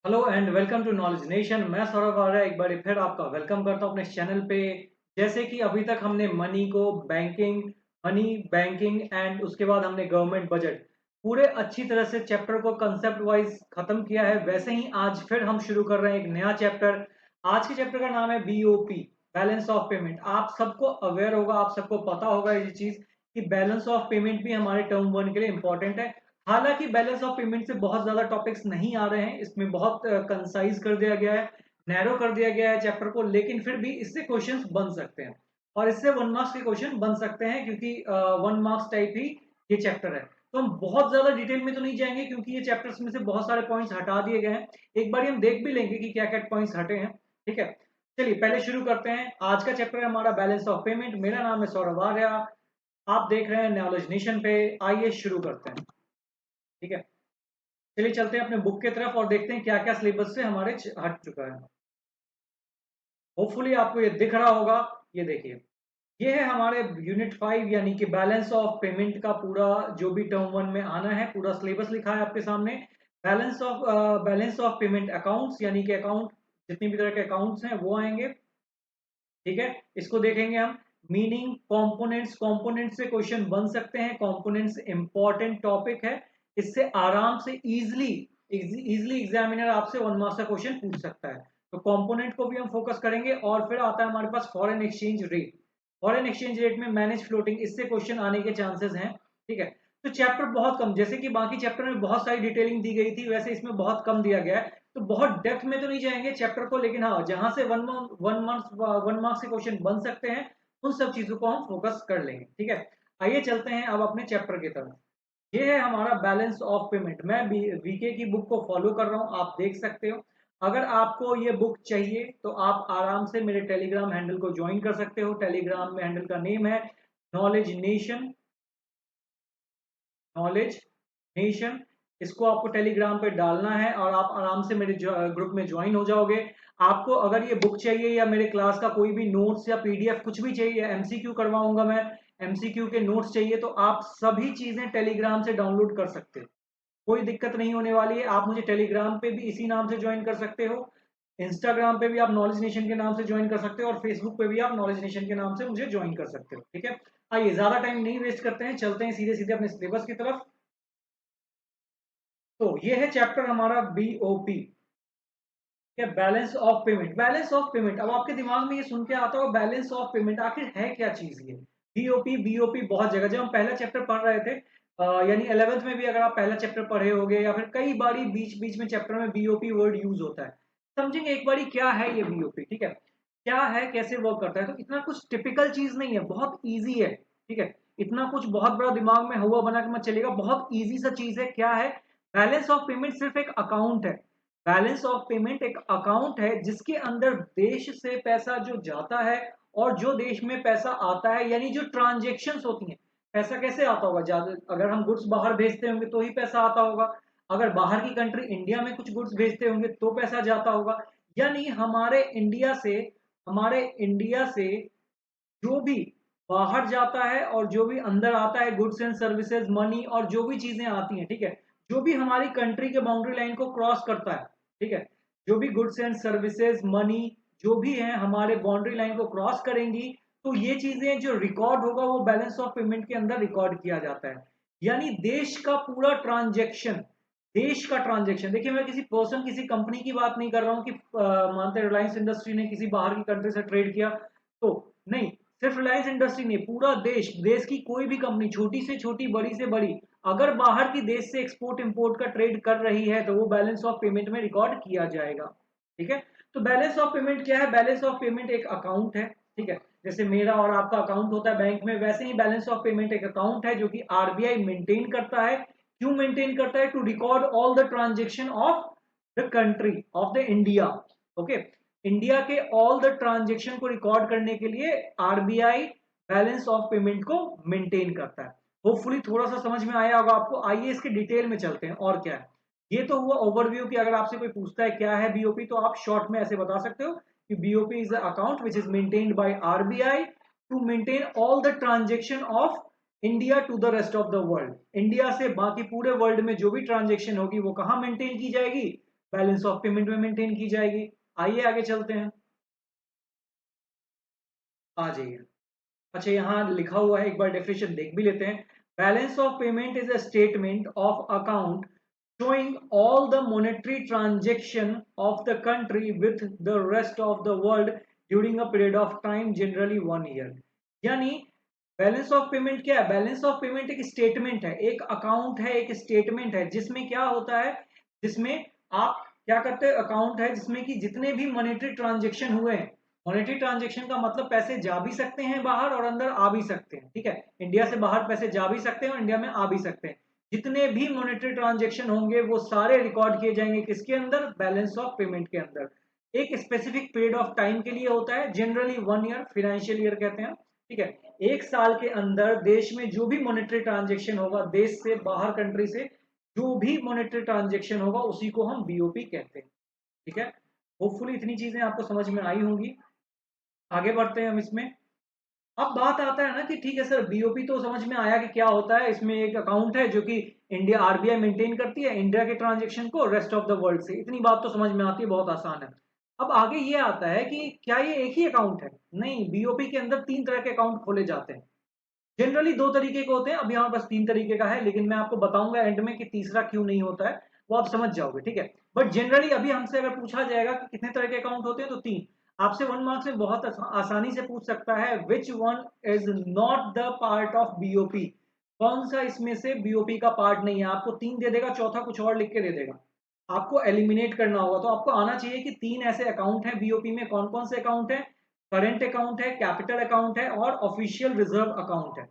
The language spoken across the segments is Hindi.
Hello and welcome to knowledge nation. मैं सौरभ आर्य एक बार फिर आपका वेलकम करता हूं अपने चैनल पे। जैसे कि अभी तक हमने मनी बैंकिंग एंड उसके बाद हमने गवर्नमेंट बजट पूरे अच्छी तरह से चैप्टर को कंसेप्ट वाइज खत्म किया है, वैसे ही आज फिर हम शुरू कर रहे हैं एक नया चैप्टर। आज के चैप्टर का नाम है बीओपी, बैलेंस ऑफ पेमेंट। आप सबको अवेयर होगा, आप सबको पता होगा ये चीज कि बैलेंस ऑफ पेमेंट भी हमारे टर्म वन के लिए इंपॉर्टेंट है। हालांकि बैलेंस ऑफ पेमेंट से बहुत ज्यादा टॉपिक्स नहीं आ रहे हैं, इसमें बहुत कंसाइज कर दिया गया है, नैरो कर दिया गया है चैप्टर को, लेकिन फिर भी इससे क्वेश्चंस बन सकते हैं और इससे 1 मार्क्स के क्वेश्चन बन सकते हैं क्योंकि 1 मार्क्स टाइप ही ये चैप्टर है। तो हम बहुत ज्यादा डिटेल में तो नहीं जाएंगे क्योंकि ये चैप्टर्स में से बहुत सारे पॉइंट्स हटा दिए गए हैं। एक बार हम देख भी लेंगे कि क्या क्या पॉइंट्स हटे हैं। ठीक है, चलिए पहले शुरू करते हैं। आज का चैप्टर है हमारा बैलेंस ऑफ पेमेंट। मेरा नाम है सौरभ आर्य, आप देख रहे हैं नॉलेज नेशन पे। आइए शुरू करते हैं। ठीक है, चलिए चलते हैं अपने बुक के तरफ और देखते हैं क्या क्या सिलेबस से हमारे हट चुका है। होपफुली आपको ये दिख रहा होगा। ये देखिए, ये है हमारे यूनिट 5 यानी कि बैलेंस ऑफ पेमेंट का पूरा जो भी टर्म वन में आना है, पूरा सिलेबस लिखा है आपके सामने। बैलेंस ऑफ पेमेंट अकाउंट्स यानी कि अकाउंट, जितनी भी तरह के अकाउंट्स हैं वो आएंगे। ठीक है, इसको देखेंगे हम। मीनिंग, कंपोनेंट्स, कंपोनेंट से क्वेश्चन बन सकते हैं। कंपोनेंट्स इंपॉर्टेंट टॉपिक है, इससे आराम से इजीली एग्जामिनर आपसे 1 मार्क्स का क्वेश्चन पूछ सकता है। तो कंपोनेंट को भी हम फोकस करेंगे और फिर आता है हमारे पास foreign exchange rate. Foreign exchange rate में मैनेज फ्लोटिंग, इससे क्वेश्चन आने के चांसेस हैं। ठीक है, तो चैप्टर बहुत कम, जैसे कि बाकी चैप्टर में बहुत सारी डिटेलिंग दी गई थी वैसे इसमें बहुत कम दिया गया है। तो बहुत डेप्थ में तो नहीं जाएंगे चैप्टर को, लेकिन हाँ जहां से वन मार्क्स के क्वेश्चन बन सकते हैं उन सब चीजों को हम फोकस कर लेंगे। ठीक है, आइए चलते हैं अब अपने चैप्टर की तरफ। ये है हमारा बैलेंस ऑफ पेमेंट। मैं वीके की बुक को फॉलो कर रहा हूँ, आप देख सकते हो। अगर आपको ये बुक चाहिए तो आप आराम से मेरे टेलीग्राम हैंडल को ज्वाइन कर सकते हो। टेलीग्राम में हैंडल का नेम है नॉलेज नेशन। नॉलेज नेशन, इसको आपको टेलीग्राम पे डालना है और आप आराम से मेरे ग्रुप में ज्वाइन हो जाओगे। आपको अगर ये बुक चाहिए या मेरे क्लास का कोई भी नोट्स या पीडीएफ कुछ भी चाहिए, एमसीक्यू करवाऊंगा मैं, एमसीक्यू के नोट्स चाहिए, तो आप सभी चीजें टेलीग्राम से डाउनलोड कर सकते हो। कोई दिक्कत नहीं होने वाली है। आप मुझे टेलीग्राम पे भी इसी नाम से ज्वाइन कर सकते हो, इंस्टाग्राम पे भी आप नॉलेज नेशन के नाम से ज्वाइन कर सकते हो और फेसबुक पे भी आप नॉलेज नेशन के नाम से मुझे ज्वाइन कर सकते हो। ठीक है, आइए ज्यादा टाइम नहीं वेस्ट करते हैं, चलते हैं सीधे सीधे अपने सिलेबस की तरफ। तो ये है चैप्टर हमारा बीओपी, क्या balance of payment. Balance of payment, अब आपके दिमाग में ये सुन के आता हो बैलेंस ऑफ पेमेंट आखिर है क्या चीज ये। बीओपी बीओपी बहुत जगह, जब हम पहला चैप्टर पढ़ रहे थे यानी 11th में भी अगर आप पहला चैप्टर पढ़े होगे या फिर कई बारी बीच बीच में चैप्टर में बीओपी वर्ड यूज होता है। समझेंगे एक बारी क्या है ये बीओपी। ठीक है, क्या है, कैसे वर्क करता है। तो इतना कुछ टिपिकल चीज नहीं है, बहुत ईजी है। ठीक है, इतना कुछ बहुत बड़ा दिमाग में हुआ बना के मत चलेगा, बहुत ईजी सा चीज है। क्या है, बैलेंस ऑफ पेमेंट सिर्फ एक अकाउंट है। बैलेंस ऑफ पेमेंट एक अकाउंट है जिसके अंदर देश से पैसा जो जाता है और जो देश में पैसा आता है, यानी जो ट्रांजेक्शन्स होती हैं। पैसा कैसे आता होगा, ज्यादा अगर हम गुड्स बाहर भेजते होंगे तो ही पैसा आता होगा, अगर बाहर की कंट्री इंडिया में कुछ गुड्स भेजते होंगे तो पैसा जाता होगा। यानी हमारे इंडिया से जो भी बाहर जाता है और जो भी अंदर आता है, गुड्स एंड सर्विसेज, मनी और जो भी चीजें आती हैं। ठीक है, जो भी हमारी कंट्री के बाउंड्री लाइन को क्रॉस करता है। ठीक है, जो भी गुड्स एंड सर्विसेज, मनी जो भी है हमारे बाउंड्री लाइन को क्रॉस करेंगी, तो ये चीजें जो रिकॉर्ड होगा वो बैलेंस ऑफ पेमेंट के अंदर रिकॉर्ड किया जाता है। यानी देश का पूरा ट्रांजेक्शन, देश का ट्रांजेक्शन। देखिए मैं किसी पर्सन, किसी कंपनी की बात नहीं कर रहा हूं कि मानते रिलायंस इंडस्ट्री ने किसी बाहर की कंट्री से ट्रेड किया तो नहीं, सिर्फ रिलायंस इंडस्ट्री नहीं, पूरा देश, देश की कोई भी कंपनी, छोटी से छोटी बड़ी से बड़ी, अगर बाहर की देश से एक्सपोर्ट इंपोर्ट का ट्रेड कर रही है तो वो बैलेंस ऑफ पेमेंट में रिकॉर्ड किया जाएगा। ठीक है, तो बैलेंस ऑफ पेमेंट क्या है, बैलेंस ऑफ पेमेंट एक अकाउंट है। ठीक है, जैसे मेरा और आपका अकाउंट होता है बैंक में, वैसे ही बैलेंस ऑफ पेमेंट एक अकाउंट है जो कि आरबीआई मेंटेन करता है। क्यों मेंटेन करता है, to record all the transaction of the country of the India. Okay, India के ऑल द ट्रांजेक्शन को रिकॉर्ड करने के लिए आरबीआई बैलेंस ऑफ पेमेंट को मेंटेन करता है। होपफुली थोड़ा सा समझ में आया होगा आपको। आइए इसके डिटेल में चलते हैं और क्या है। ये तो हुआ ओवरव्यू कि अगर आपसे कोई पूछता है क्या है बीओपी तो आप शॉर्ट में ऐसे बता सकते हो कि BOP is account which is maintained by RBI to maintain all the transaction of India to the rest of the world. India से बाकी पूरे वर्ल्ड में जो भी ट्रांजेक्शन होगी वो कहां मेंटेन की जाएगी, बैलेंस ऑफ पेमेंट में मेंटेन की जाएगी। आइए आगे चलते हैं, आ जाइए। अच्छा, यहाँ लिखा हुआ है, एक बार डेफिनेशन देख भी लेते हैं। Balance of payment is a statement of account showing all the monetary transaction of the country with the rest of the world during a period of time, generally 1 year। यानी बैलेंस ऑफ पेमेंट क्या है? बैलेंस ऑफ पेमेंट एक स्टेटमेंट है, एक अकाउंट है, एक स्टेटमेंट है, जिसमें क्या होता है, जिसमें आप क्या करते हैं, अकाउंट है जिसमें कि जितने भी मॉनेटरी ट्रांजेक्शन हुए हैं, मॉनेटरी ट्रांजेक्शन का मतलब पैसे जा भी सकते हैं बाहर और अंदर आ भी सकते हैं, ठीक है, इंडिया से बाहर पैसे जा भी सकते हैं और इंडिया में आ भी सकते हैं। जितने भी मॉनेटरी ट्रांजेक्शन होंगे वो सारे रिकॉर्ड किए जाएंगे किसके अंदर? बैलेंस ऑफ पेमेंट के अंदर। एक स्पेसिफिक पीरियड ऑफ टाइम के लिए होता है, जनरली 1 ईयर, फाइनेंशियल ईयर कहते हैं, ठीक है। एक साल के अंदर देश में जो भी मॉनेटरी ट्रांजेक्शन होगा, देश से बाहर कंट्री से जो भी मॉनेटरी ट्रांजेक्शन होगा, उसी को हम बीओपी कहते हैं, ठीक है। होपफुली इतनी चीजें आपको समझ में आई होंगी। आगे बढ़ते हैं हम इसमें। अब बात आता है ना कि ठीक है सर, बीओपी तो समझ में आया कि क्या होता है, इसमें एक अकाउंट है जो कि इंडिया, आरबीआई मेंटेन करती है इंडिया के ट्रांजेक्शन को रेस्ट ऑफ द वर्ल्ड से। इतनी बात तो समझ में आती है, बहुत आसान है। अब आगे ये आता है कि क्या ये एक ही अकाउंट है? नहीं, बीओपी के अंदर 3 तरह के अकाउंट खोले जाते हैं। जनरली 2 तरीके के होते हैं, अब यहाँ बस 3 तरीके का है, लेकिन मैं आपको बताऊंगा एंड में कि तीसरा क्यों नहीं होता है, वो आप समझ जाओगे, ठीक है। बट जनरली अभी हमसे अगर पूछा जाएगा कि कितने तरह के अकाउंट होते हैं, तो 3। आपसे 1 मार्क्स में बहुत आसानी से पूछ सकता है, which one is not the part of BOP, कौन सा इसमें से बीओपी का पार्ट नहीं है। आपको 3 दे देगा, चौथा कुछ और लिख के दे देगा, आपको एलिमिनेट करना होगा। तो आपको आना चाहिए कि 3 ऐसे अकाउंट हैं बीओपी में। कौन कौन से अकाउंट है? करेंट अकाउंट है, कैपिटल अकाउंट है और ऑफिशियल रिजर्व अकाउंट है।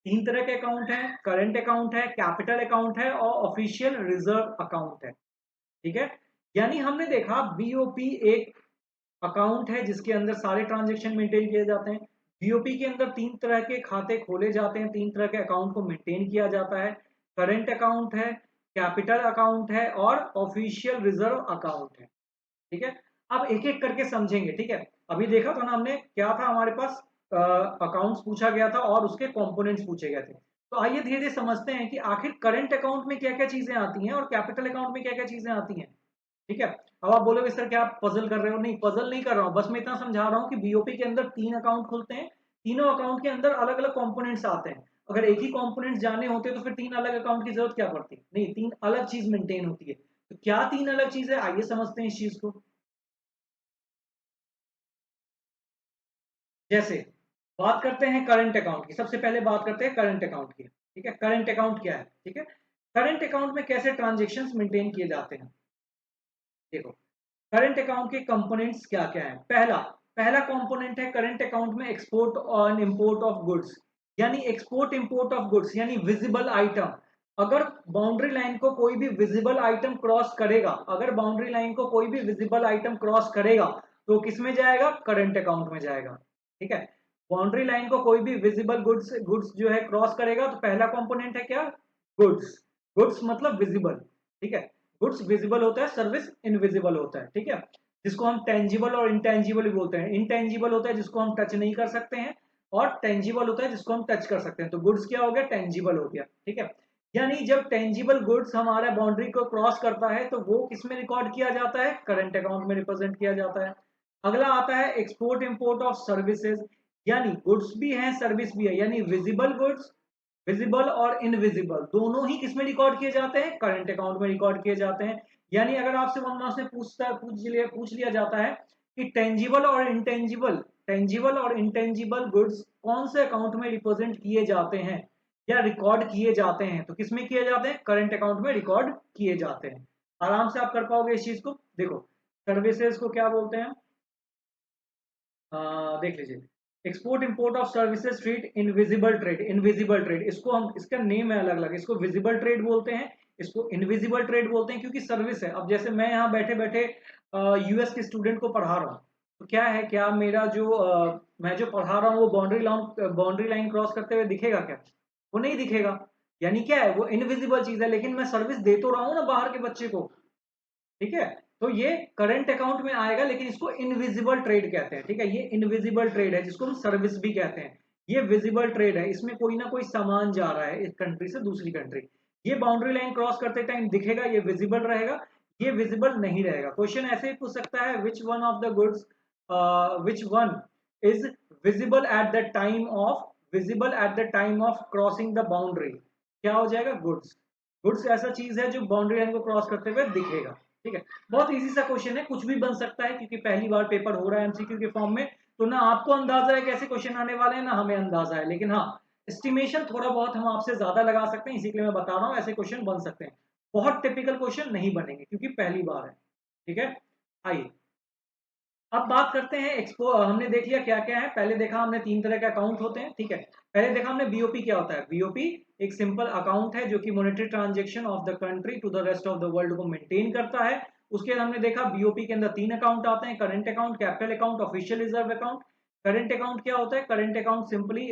3 तरह के अकाउंट है, करंट अकाउंट है, कैपिटल अकाउंट है और ऑफिशियल रिजर्व अकाउंट है, ठीक है। यानी हमने देखा बीओपी एक अकाउंट है जिसके अंदर सारे ट्रांजेक्शन मेंटेन किए जाते हैं। बीओपी के अंदर 3 तरह के खाते खोले जाते हैं, 3 तरह के अकाउंट को मेंटेन किया जाता है। करंट अकाउंट है, कैपिटल अकाउंट है और ऑफिशियल रिजर्व अकाउंट है, ठीक है। अब एक एक करके समझेंगे, ठीक है। अभी देखा था ना हमने, क्या था हमारे पास, अकाउंट्स पूछा गया था और उसके कंपोनेंट्स पूछे गए थे। तो आइए धीरे धीरे समझते हैं कि आखिर करंट अकाउंट में क्या क्या चीजें आती हैं और कैपिटल अकाउंट में क्या क्या चीजें आती हैं, ठीक है। अब आप बोलोगे सर क्या आप पजल कर रहे हो? नहीं, पजल नहीं कर रहा हूं, बस मैं इतना समझा रहा हूं कि बीओपी के अंदर 3 अकाउंट खुलते हैं, तीनों अकाउंट के अंदर अलग अलग कंपोनेंट्स आते हैं। अगर एक ही कंपोनेंट्स जाने होते तो फिर 3 अलग अकाउंट की जरूरत क्या पड़ती? नहीं, 3 अलग चीज मेंटेन होती है। तो क्या 3 अलग चीज है, आइए समझते हैं इस चीज को। जैसे बात करते हैं करंट अकाउंट की, सबसे पहले बात करते हैं करंट अकाउंट की, ठीक है। करंट अकाउंट क्या है, ठीक है। करंट अकाउंट में कैसे ट्रांजेक्शन्स मेंटेन किए जाते हैं, देखो। करंट अकाउंट के कंपोनेंट्स क्या क्या हैं? पहला पहला कंपोनेंट है करंट अकाउंट में एक्सपोर्ट और इंपोर्ट ऑफ गुड्स, यानी एक्सपोर्ट इंपोर्ट ऑफ गुड्स यानी विजिबल आइटम। अगर बाउंड्री लाइन को कोई भी विजिबल आइटम क्रॉस करेगा, अगर बाउंड्री लाइन को कोई भी विजिबल आइटम क्रॉस करेगा तो किस में जाएगा? करंट अकाउंट में जाएगा, ठीक है। बाउंड्री लाइन को कोई भी विजिबल गुड्स गुड्स जो है क्रॉस करेगा, तो पहला कंपोनेंट है क्या? गुड्स। गुड्स मतलब विजिबल, ठीक है। गुड्स विजिबल होता है, सर्विस इनविजिबल होता है, ठीक है। जिसको हम टेंजिबल और इंटेंजिबल भी बोलते हैं। इंटेंजिबल होता है जिसको हम टच नहीं कर सकते हैं, और टेंजिबल होता है जिसको हम टच कर सकते हैं। तो गुड्स क्या हो गया? टेंजिबल हो गया, ठीक है। यानी जब टेंजिबल गुड्स हमारा बाउंड्री को क्रॉस करता है तो वो किस में रिकॉर्ड किया जाता है? करंट अकाउंट में रिप्रेजेंट किया जाता है। अगला आता है एक्सपोर्ट इंपोर्ट ऑफ सर्विसेज, यानी गुड्स भी है सर्विस भी है, यानी विजिबल गुड्स, विजिबल और इनविजिबल दोनों ही किसमें रिकॉर्ड किए जाते हैं? करंट अकाउंट में रिकॉर्ड किए जाते हैं। यानी अगर आपसे 1 मार्क्स में पूछ लिया जाता है कि टेंजिबल और इंटेंजिबल गुड्स कौन से अकाउंट में रिप्रेजेंट किए जाते हैं या रिकॉर्ड किए जाते हैं, तो किसमें किए जाते हैं? करंट अकाउंट में रिकॉर्ड किए जाते हैं। आराम से आप कर पाओगे इस चीज को। देखो, सर्विसेज को क्या बोलते हैं, देख लीजिए। Export import of services trade, invisible trade. Invisible trade इसको हम, इसका नेम है अलग अलग, इसको विजिबल ट्रेड बोलते हैं, इसको इनविजिबल ट्रेड बोलते हैं, क्योंकि सर्विस है। अब जैसे मैं यहाँ बैठे बैठे यूएस के स्टूडेंट को पढ़ा रहा हूँ, तो क्या है, क्या मेरा जो मैं जो पढ़ा रहा हूँ वो बाउंड्री लाइन क्रॉस करते हुए दिखेगा क्या? वो नहीं दिखेगा। यानी क्या है, वो इनविजिबल चीज है, लेकिन मैं सर्विस दे तो रहा हूँ ना बाहर के बच्चे को, ठीक है। तो ये करंट अकाउंट में आएगा, लेकिन इसको इनविजिबल ट्रेड कहते हैं, ठीक है। ये इनविजिबल ट्रेड है जिसको हम सर्विस भी कहते हैं। ये विजिबल ट्रेड है, इसमें कोई ना कोई सामान जा रहा है एक कंट्री से दूसरी कंट्री। ये बाउंड्री लाइन क्रॉस करते टाइम दिखेगा, ये विजिबल रहेगा। ये विजिबल नहीं रहेगा। क्वेश्चन ऐसे ही पूछ सकता है which one of the goods which one is visible at the time of crossing the boundary. क्या हो जाएगा? गुड्स। गुड्स ऐसा चीज है जो बाउंड्री लाइन को क्रॉस करते हुए दिखेगा। ठीक है, बहुत इजी सा क्वेश्चन है, कुछ भी बन सकता है क्योंकि पहली बार पेपर हो रहा है एमसीक्यू के फॉर्म में, तो ना आपको अंदाजा है कैसे क्वेश्चन आने वाले हैं ना हमें अंदाजा है, लेकिन हाँ एस्टिमेशन थोड़ा बहुत हम आपसे ज्यादा लगा सकते हैं, इसी के लिए मैं बता रहा हूँ ऐसे क्वेश्चन बन सकते हैं। बहुत टिपिकल क्वेश्चन नहीं बनेंगे क्योंकि पहली बार है। ठीक है, आइए अब बात करते हैं एक्सपो। हमने देख लिया क्या क्या है। पहले देखा हमने 3 तरह के अकाउंट होते हैं। ठीक है, पहले देखा हमने बीओपी क्या होता है। बीओपी एक सिंपल अकाउंट है जो कि monetary transaction of the country to the rest of the world को मेंटेन करता है। उसके बाद हमने देखा बीओपी के अंदर 3 अकाउंट आते हैं, current account, capital account, official reserve account. Current account क्या होता है? करंट अकाउंट सिंपली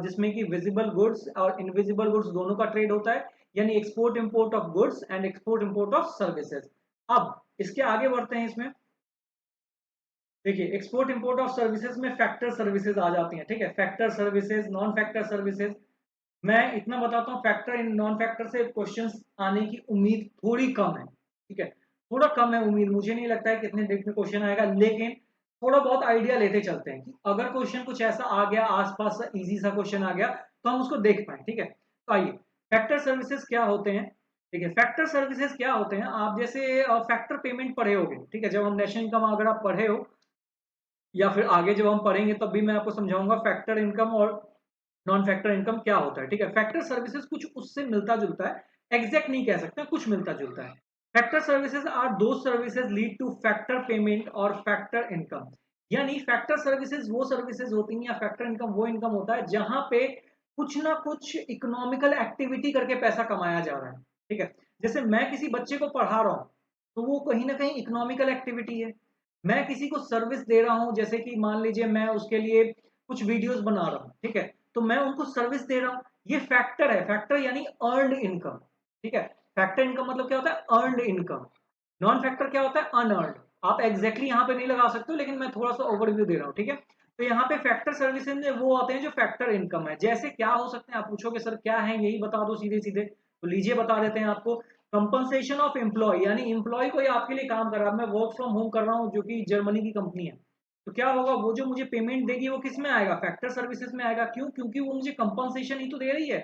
जिसमें कि विजिबल गुड्स और इनविजिबल गुड्स दोनों का ट्रेड होता है, यानी export import of goods and export import of services. अब इसके आगे बढ़ते हैं। इसमें देखिए एक्सपोर्ट इंपोर्ट ऑफ सर्विसेज में फैक्टर सर्विसेज आ जाती हैं। ठीक है, factor services, non factor services. मैं इतना बताता हूँ, फैक्टर इन नॉन फैक्टर से क्वेश्चंस आने की उम्मीद थोड़ी कम है। ठीक है, थोड़ा कम है उम्मीद, मुझे नहीं लगता है कितने डेट में क्वेश्चन आएगा, लेकिन थोड़ा बहुत आइडिया लेते चलते हैं कि अगर क्वेश्चन कुछ ऐसा आ गया, आसपास इजी सा क्वेश्चन आ गया तो हम उसको देख पाए। ठीक है, तो आइए फैक्टर सर्विसेज क्या होते हैं। ठीक है, फैक्टर सर्विसेज क्या होते हैं, आप जैसे फैक्टर पेमेंट पढ़े होगे। ठीक है, जब हम नेशनल इनकम अगर आप पढ़े हो या फिर आगे जब हम पढ़ेंगे तब भी मैं आपको समझाऊंगा फैक्टर इनकम और नॉन फैक्टर इनकम क्या होता है। ठीक है, फैक्टर सर्विसेज कुछ उससे मिलता जुलता है, एग्जैक्ट नहीं कह सकते, कुछ मिलता जुलता है। फैक्टर सर्विसेज आर दो services lead two factor payment और फैक्टर इनकम। यानी फैक्टर सर्विसेज वो सर्विसेज होती हैं या फैक्टर इनकम वो इनकम होता है जहां पे कुछ ना कुछ इकोनॉमिकल एक्टिविटी करके पैसा कमाया जा रहा है। ठीक है, जैसे मैं किसी बच्चे को पढ़ा रहा हूं तो वो कहीं ना कहीं इकोनॉमिकल एक्टिविटी है। मैं किसी को सर्विस दे रहा हूं, जैसे कि मान लीजिए मैं उसके लिए कुछ वीडियोस बना रहा हूं। ठीक है, तो मैं उनको सर्विस दे रहा हूं, ये फैक्टर है। फैक्टर यानी अर्नड इनकम। ठीक है, फैक्टर इनकम मतलब क्या होता है? Earned income. नॉन फैक्टर क्या होता है? अनअर्नड। आप एग्जैक्टली यहाँ पे नहीं लगा सकते हो, लेकिन मैं थोड़ा सा ओवरव्यू दे रहा हूँ। ठीक है, तो यहाँ पे फैक्टर सर्विसेज में वो आते हैं जो फैक्टर इनकम है। जैसे क्या हो सकते हैं? आप पूछोगे सर क्या है, यही बता दो सीधे सीधे, तो लीजिए बता देते हैं आपको। कंपनसेशन ऑफ एम्प्लॉय, यानी एम्प्लॉय कोई आपके लिए काम कर रहा है, मैं वर्क फ्रॉम होम कर रहा हूँ जो कि जर्मनी की कंपनी है, तो क्या होगा? वो जो मुझे पेमेंट देगी वो किस में आएगा? फैक्टर सर्विसेज में आएगा। क्यों? क्योंकि वो मुझे कंपनसेशन ही तो दे रही है।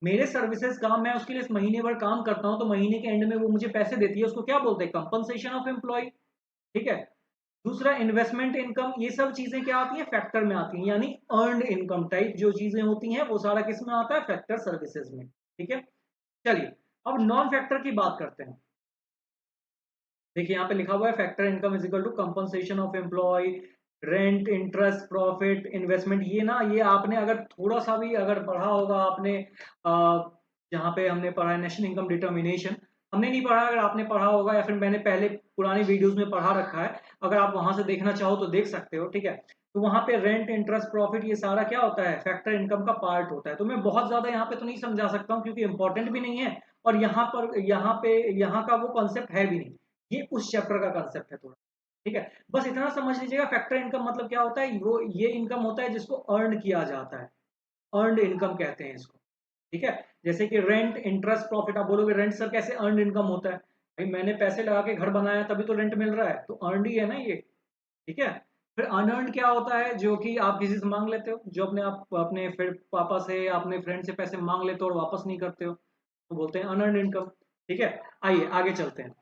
मेरे सर्विसेज का मैं उसके लिए महीने भर काम करता हूं तो महीने के एंड में वो मुझे पैसे देती है, उसको क्या बोलते हैं? Compensation of employ. ठीक है, दूसरा इन्वेस्टमेंट इनकम, ये सब चीजें क्या आती हैं? फैक्टर में आती हैं, यानी अर्नड इनकम टाइप जो चीजें होती हैं वो सारा किस में आता है? फैक्टर सर्विसेज में। ठीक है, चलिए अब नॉन फैक्टर की बात करते हैं। देखिए यहाँ पे लिखा हुआ है factor income is equal to compensation of employ, rent, interest, profit, investment. ये ना, ये आपने अगर थोड़ा सा भी अगर पढ़ा होगा आपने, जहाँ पे हमने पढ़ा है नेशनल इनकम डिटर्मिनेशन, हमने नहीं पढ़ा, अगर आपने पढ़ा होगा या फिर मैंने पहले पुरानी वीडियोस में पढ़ा रखा है, अगर आप वहां से देखना चाहो तो देख सकते हो। ठीक है, तो वहां पे रेंट, इंटरेस्ट, प्रॉफिट ये सारा क्या होता है? फैक्टर इनकम का पार्ट होता है। तो मैं बहुत ज्यादा यहाँ पे तो नहीं समझा सकता हूँ क्योंकि इंपॉर्टेंट भी नहीं है, और यहाँ पे यहाँ का वो कॉन्सेप्ट है भी नहीं, ये उस चैप्टर का कंसेप्ट है थोड़ा। ठीक है, बस इतना समझ लीजिएगा फैक्टर इनकम मतलब क्या होता है। वो ये इनकम होता है जिसको अर्न किया जाता है, अर्नड इनकम कहते हैं इसको। ठीक है, जैसे कि रेंट, इंटरेस्ट, प्रॉफिट। आप बोलोगे रेंट सर कैसे अर्नड इनकम होता है? भाई मैंने पैसे लगा के घर बनाया तभी तो रेंट मिल रहा है, तो अर्नड ही है ना ये। ठीक है, फिर अनअर्नड क्या होता है? जो कि आप किसी से मांग लेते हो, जो आप अपने फिर पापा से, अपने फ्रेंड से पैसे मांग लेते हो और वापस नहीं करते हो, तो बोलते हैं अनअर्नड इनकम। ठीक है, आइए आगे चलते हैं,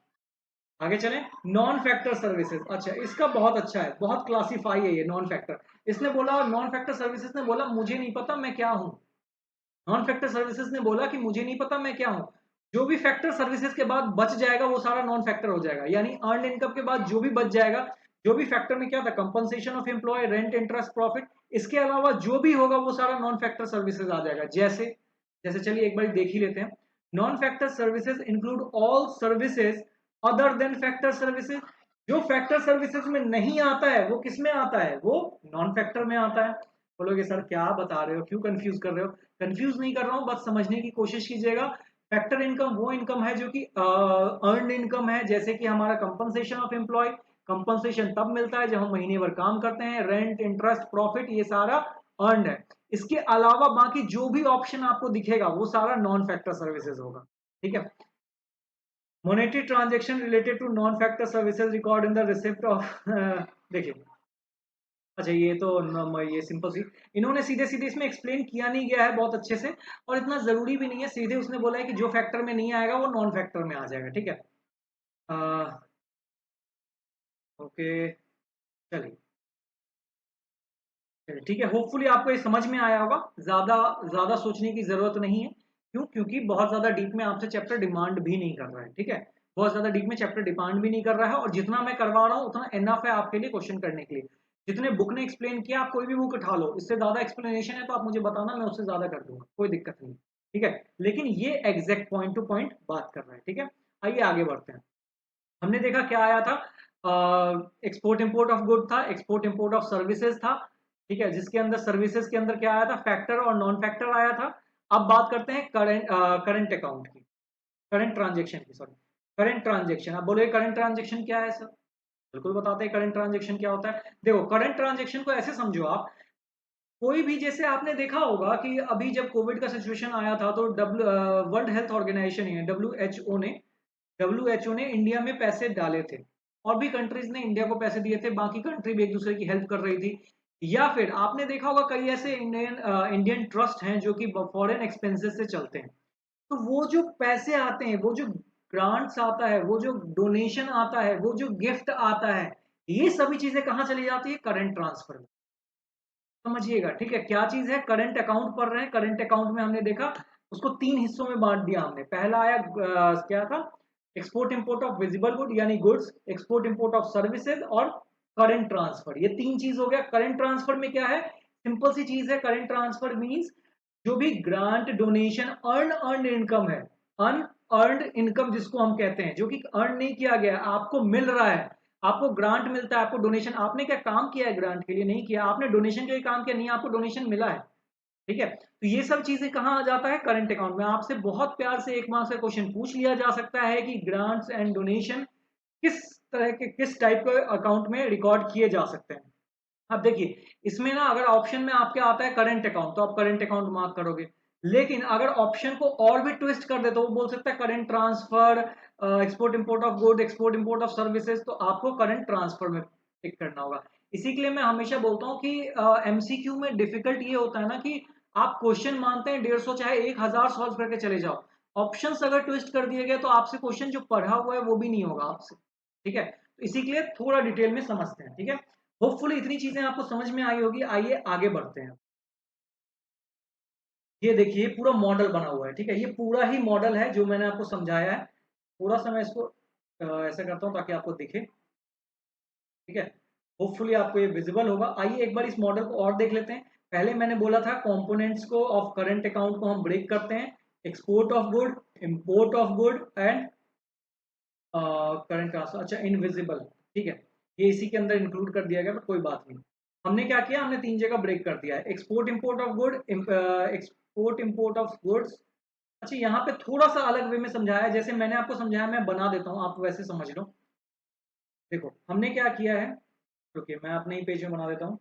आगे चलें। नॉन फैक्टर सर्विसेज, अच्छा इसका बहुत अच्छा है, बहुत क्लासीफाई है ये नॉन फैक्टर। इसने बोला, नॉन फैक्टर सर्विसेज ने बोला मुझे नहीं पता मैं क्या हूं। नॉन फैक्टर सर्विसेज ने बोला कि मुझे नहीं पता मैं क्या हूं। जो भी फैक्टर सर्विसेज के बाद बच जाएगा वो सारा नॉन फैक्टर हो जाएगा, यानी अर्न इनकम के बाद जो भी बच जाएगा, जो भी फैक्टर में क्या था? Compensation of employ, rent, interest, profit, इसके अलावा जो भी होगा वो सारा नॉन फैक्टर सर्विसेज आ जाएगा। जैसे जैसे चलिए एक बार देख ही लेते हैं। Non factor services include all services other than factor services. जो फैक्टर सर्विसेज में नहीं आता है वो किस में आता है? वो नॉन फैक्टर में आता है। बोलोगे सर क्या बता रहे हो, क्यों कंफ्यूज कर रहे हो? कंफ्यूज नहीं कर रहा हूं, बस समझने की कोशिश कीजिएगा। फैक्टर इनकम वो इनकम है जो कि अर्नड इनकम है, जैसे कि हमारा कंपनसेशन ऑफ एम्प्लॉय। कंपनसेशन तब मिलता है जब हम महीने भर काम करते हैं। रेंट, इंटरेस्ट, प्रॉफिट ये सारा अर्नड है। इसके अलावा बाकी जो भी ऑप्शन आपको दिखेगा वो सारा नॉन फैक्टर सर्विसेज होगा। ठीक है, monetary transaction related to non factor services record in the receipt of देखिए, अच्छा ये तो ये सिंपल सी, इन्होंने सीधे सीधे इसमें एक्सप्लेन किया नहीं गया है बहुत अच्छे से, और इतना जरूरी भी नहीं है, सीधे उसने बोला है कि जो फैक्टर में नहीं आएगा वो नॉन फैक्टर में आ जाएगा, ठीक है। ओके, चलिए चलिए ठीक है, होपफुली आपको ये समझ में आया होगा, ज्यादा ज्यादा सोचने की जरूरत नहीं है। क्यों? क्योंकि बहुत ज्यादा डीप में आपसे चैप्टर डिमांड भी नहीं कर रहा है, ठीक है, बहुत ज्यादा डीप में चैप्टर डिमांड भी नहीं कर रहा है, और जितना मैं करवा रहा हूँ उतना इनफ है आपके लिए क्वेश्चन करने के लिए। जितने बुक ने एक्सप्लेन किया, आप कोई भी बुक उठा लो, इससे ज्यादा एक्सप्लेनेशन है तो आप मुझे बताना, मैं उससे ज्यादा कर दूंगा, कोई दिक्कत नहीं, ठीक है। लेकिन ये एग्जैक्ट पॉइंट टू पॉइंट बात कर रहा है, ठीक है। आइए आगे बढ़ते हैं। हमने देखा क्या आया था, एक्सपोर्ट इंपोर्ट ऑफ गुड था, एक्सपोर्ट इंपोर्ट ऑफ सर्विसेज था, ठीक है, जिसके अंदर सर्विसेज के अंदर क्या आया था, फैक्टर और नॉन फैक्टर आया था। अब बात करते हैं करंट अकाउंट की, करंट ट्रांजेक्शन की, सॉरी, करंट ट्रांजेक्शन। अब बोले करंट ट्रांजेक्शन क्या है सर? बिल्कुल बताते हैं करंट ट्रांजेक्शन क्या होता है। देखो, करंट ट्रांजेक्शन को ऐसे समझो आप, कोई भी, जैसे आपने देखा होगा कि अभी जब कोविड का सिचुएशन आया था तो वर्ल्ड हेल्थ ऑर्गेनाइजेशन है, डब्ल्यू एच ओ ने इंडिया में पैसे डाले थे, और भी कंट्रीज ने इंडिया को पैसे दिए थे, बाकी कंट्री भी एक दूसरे की हेल्प कर रही थी। या फिर आपने देखा होगा कई ऐसे इंडियन ट्रस्ट हैं जो कि फॉरेन एक्सपेंसेस से चलते हैं, तो वो जो पैसे आते हैं, वो जो ग्रांट्स आता है, वो जो डोनेशन आता है, वो जो गिफ्ट आता है, ये सभी चीजें कहाँ चली जाती है? करंट ट्रांसफर में। समझिएगा, ठीक है, क्या चीज है? करंट अकाउंट पढ़ रहे हैं, करंट अकाउंट में हमने देखा उसको तीन हिस्सों में बांट दिया हमने। पहला आया क्या था? Export import of visible good यानी goods, export import of services, और करंट ट्रांसफर। ये तीन चीज हो गया। करंट ट्रांसफर में क्या है? सिंपल सी चीज है, करंट ट्रांसफर मीन्स जो भी ग्रांट डोनेशन अर्न इनकम है, अनअर्नड इनकम जिसको हम कहते हैं, जो कि अर्न नहीं किया गया, आपको मिल रहा है, आपको ग्रांट मिलता है, आपको डोनेशन, आपने क्या काम किया है ग्रांट के लिए? नहीं किया, आपने डोनेशन के लिए काम किया, नहीं, आपको डोनेशन मिला है, ठीक है। तो ये सब चीजें कहाँ आ जाता है? करंट अकाउंट में। आपसे बहुत प्यार से एक मार्क्स का क्वेश्चन पूछ लिया जा सकता है कि ग्रांट्स एंड डोनेशन किस तरह के, किस टाइप के अकाउंट में रिकॉर्ड किए जा सकते हैं। अब देखिए, इसमें ना अगर ऑप्शन में आपके आता है करंट अकाउंट, तो आप करंट अकाउंट मार्क करोगे। लेकिन अगर ऑप्शन को और भी ट्विस्ट कर दे तो वो बोल सकता है current transfer, export import of good, export import of services, तो आपको करंट ट्रांसफर में टिक करना होगा। इसी के लिए मैं हमेशा बोलता हूँ कि एमसीक्यू में डिफिकल्ट ये होता है ना कि आप क्वेश्चन मानते हैं 150 चाहे 1000 सॉल्व करके चले जाओ, ऑप्शंस अगर ट्विस्ट कर दिए गए तो आपसे क्वेश्चन जो पढ़ा हुआ है वो भी नहीं होगा आपसे, ठीक है। तो इसी के लिए थोड़ा डिटेल में समझते हैं, ठीक है। होपफुली इतनी चीजें आपको समझ में आई होगी। आइए आगे बढ़ते हैं। ये देखिए पूरा मॉडल बना हुआ है, ठीक है, ये पूरा ही मॉडल है जो मैंने आपको समझाया है। थोड़ा सा मैं इसको ऐसा करता हूँ ताकि आपको दिखे, ठीक है, होपफुली आपको ये विजिबल होगा। आइए एक बार इस मॉडल को और देख लेते हैं। पहले मैंने बोला था कंपोनेंट्स को ऑफ करंट अकाउंट को हम ब्रेक करते हैं, export of good, import of good, and current transfer, अच्छा इनविजिबल, ठीक है, ये इसी के अंदर इंक्लूड कर दिया गया, पर कोई बात नहीं। हमने क्या किया? हमने तीन जगह ब्रेक कर दिया है, export import of good, export import of goods. अच्छा, यहाँ पे थोड़ा सा अलग वे में समझाया है, जैसे मैंने आपको समझाया, मैं बना देता हूँ, आप वैसे समझ लो। देखो हमने क्या किया है, रुकिए मैं अपने ही पेज में बना देता हूँ।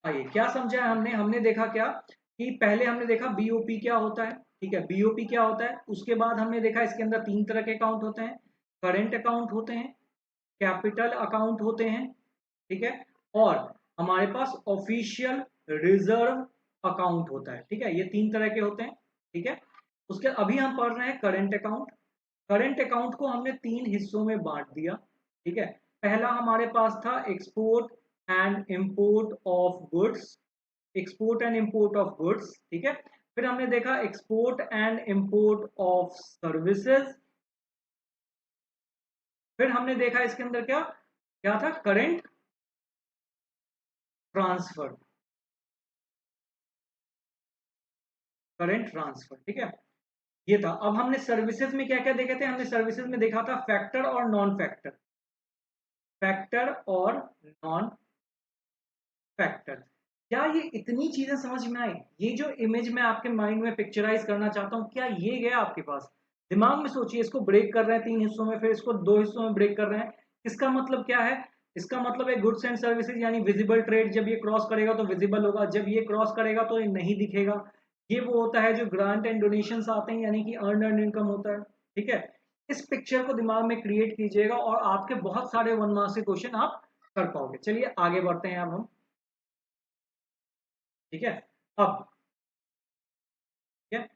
आइए, क्या समझा है हमने? हमने देखा क्या कि पहले हमने देखा बीओपी क्या होता है, ठीक है, बीओपी क्या होता है। उसके बाद हमने देखा इसके अंदर तीन तरह के अकाउंट होते हैं, करेंट अकाउंट होते हैं, कैपिटल अकाउंट होते हैं, ठीक है, और हमारे पास ऑफिशियल रिजर्व अकाउंट होता है, ठीक है, ये तीन तरह के होते हैं, ठीक है। उसके अभी हम पढ़ रहे हैं करंट अकाउंट। करंट अकाउंट को हमने तीन हिस्सों में बांट दिया, ठीक है। पहला हमारे पास था export and import of goods, export and import of goods, ठीक है। फिर हमने देखा export and import of services. फिर हमने देखा इसके अंदर क्या क्या था? करंट ट्रांसफर, करंट ट्रांसफर, ठीक है, ये था। अब हमने सर्विसेज में क्या क्या देखे थे? हमने सर्विसेज में देखा था फैक्टर और नॉन फैक्टर, फैक्टर और नॉन फैक्टर। क्या ये इतनी चीजें समझ में आई? ये जो इमेज मैं आपके माइंड में पिक्चराइज करना चाहता हूँ, क्या ये गया आपके पास? दिमाग में सोचिए, इसको ब्रेक कर रहे हैं तीन हिस्सों में, फिर इसको दो हिस्सों में ब्रेक कर रहे हैं। इसका मतलब क्या है? इसका मतलब है गुड्स एंड सर्विसेज यानी विजिबल ट्रेड, जब ये क्रॉस करेगा तो विजिबल होगा, जब ये क्रॉस करेगा तो ये नहीं दिखेगा। ये वो होता है जो ग्रांट एंड डोनेशंस आते हैं, यानी कि अर्न इनकम होता है। ठीक है, इस पिक्चर को दिमाग में क्रिएट कीजिएगा और आपके बहुत सारे 1 मार्क्स के क्वेश्चन आप कर पाओगे। चलिए आगे बढ़ते हैं अब हम। ठीक है, अब ठीक है,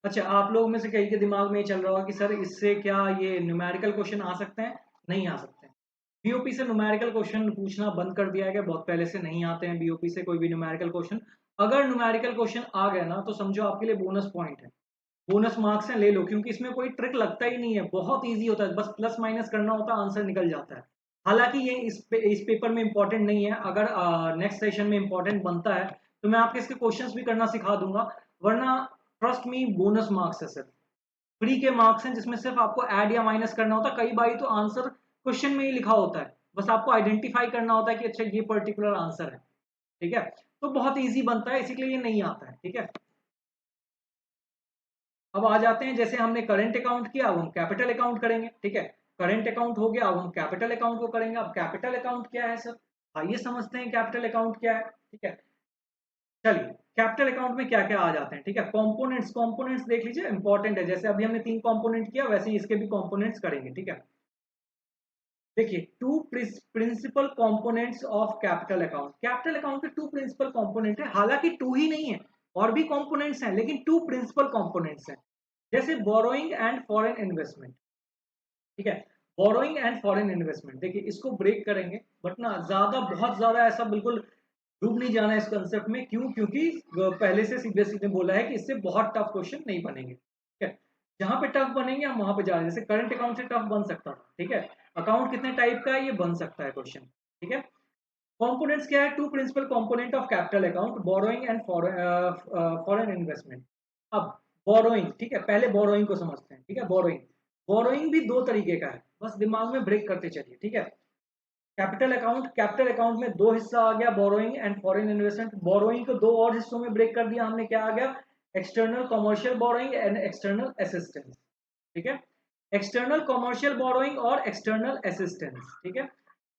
अच्छा आप लोग में से कई के दिमाग में ये चल रहा होगा कि सर इससे क्या ये न्यूमेरिकल क्वेश्चन आ सकते हैं? नहीं आ सकते हैं। बीओपी से न्यूमेरिकल क्वेश्चन पूछना बंद कर दिया गया, बहुत पहले से नहीं आते हैं बीओपी से कोई भी न्यूमेरिकल क्वेश्चन। अगर न्यूमेरिकल क्वेश्चन आ गया ना तो समझो आपके लिए बोनस पॉइंट है, बोनस मार्क्स हैं, ले लो, क्योंकि इसमें कोई ट्रिक लगता ही नहीं है, बहुत ईजी होता है, बस प्लस माइनस करना होता है, आंसर निकल जाता है। हालांकि ये इस पेपर में इंपॉर्टेंट नहीं है, अगर नेक्स्ट सेशन में इंपॉर्टेंट बनता है तो मैं आपके इसके क्वेश्चंस भी करना सिखा दूंगा, वरना ट्रस्ट मी बोनस मार्क्स है सिर्फ, फ्री के मार्क्स हैं जिसमें सिर्फ आपको ऐड या माइनस करना होता है। कई बार तो आंसर क्वेश्चन में ही लिखा होता है, बस आपको आइडेंटिफाई करना होता है कि अच्छा ये पर्टिकुलर आंसर है। ठीक है, तो बहुत ईजी बनता है, इसीलिए ये नहीं आता है। ठीक है, अब आ जाते हैं, जैसे हमने करंट अकाउंट किया अब हम कैपिटल अकाउंट करेंगे। ठीक है, करंट अकाउंट हो गया, अब हम कैपिटल अकाउंट को करेंगे। अब कैपिटल अकाउंट क्या है सर, आइए समझते हैं कैपिटल अकाउंट क्या है। ठीक है, चलिए कैपिटल अकाउंट में क्या क्या आ जाते हैं। ठीक है, कंपोनेंट्स, कंपोनेंट्स देख लीजिए, इंपॉर्टेंट है, जैसे अभी हमने 3 कंपोनेंट किया वैसे ही इसके भी कंपोनेंट्स करेंगे। ठीक है, देखिए two principal components of capital account, capital account के टू प्रिंसिपल कंपोनेंट है, हालांकि टू ही नहीं है, और भी कंपोनेंट्स हैं, लेकिन टू प्रिंसिपल कंपोनेंट्स हैं, जैसे बोरोइंग एंड फॉरेन इन्वेस्टमेंट। ठीक है, बोरोइंग एंड फॉरेन इन्वेस्टमेंट, देखिए इसको ब्रेक करेंगे, बट ना ज्यादा बहुत ज्यादा ऐसा बिल्कुल डूब नहीं जाना इस कंसेप्ट में, क्यों? क्योंकि पहले से सीबीएसई ने बोला है कि इससे बहुत टफ क्वेश्चन नहीं बनेंगे। ठीक है, जहां पे टफ बनेंगे हम वहां पे जा रहे हैं, जैसे करंट अकाउंट से टफ बन सकता था। ठीक है, अकाउंट कितने टाइप का है ये बन सकता है क्वेश्चन। ठीक है, कंपोनेंट्स क्या है, two principal component of capital account, borrowing and foreign investment. अब बोरोइंग, ठीक है, पहले बोरोइंग को समझते हैं। ठीक है, बोरोइंग, बोरोइंग भी दो तरीके का है, बस दिमाग में ब्रेक करते चलिए। ठीक है, कैपिटल अकाउंट, कैपिटल अकाउंट में दो हिस्सा आ गया, borrowing and foreign investment. Borrowing को दो और हिस्सों में ब्रेक कर दिया हमने, क्या आ गया, external commercial borrowing and external assistance. ठीक है, एक्सटर्नल कमर्शियल बोरोइंग और एक्सटर्नल असिस्टेंस। ठीक है,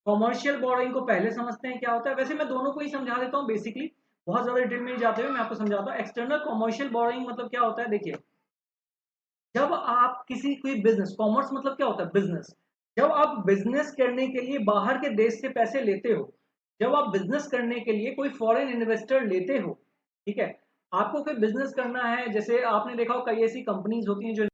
कमर्शियल बोरोइंग को पहले समझते हैं क्या होता है, वैसे मैं दोनों को ही समझा देता हूँ बेसिकली, बहुत ज्यादा डिटेल में जाते हुए मैं आपको समझाता हूँ। एक्सटर्नल कमर्शियल बोरोइंग मतलब क्या होता है, देखिए जब आप किसी कोई बिजनेस, कॉमर्स मतलब क्या होता है, बिजनेस, जब आप बिजनेस करने के लिए बाहर के देश से पैसे लेते हो, जब आप बिजनेस करने के लिए कोई फॉरेन इन्वेस्टर लेते हो, ठीक है, आपको कोई बिजनेस करना है, जैसे आपने देखा हो कई ऐसी कंपनीज होती हैं जो,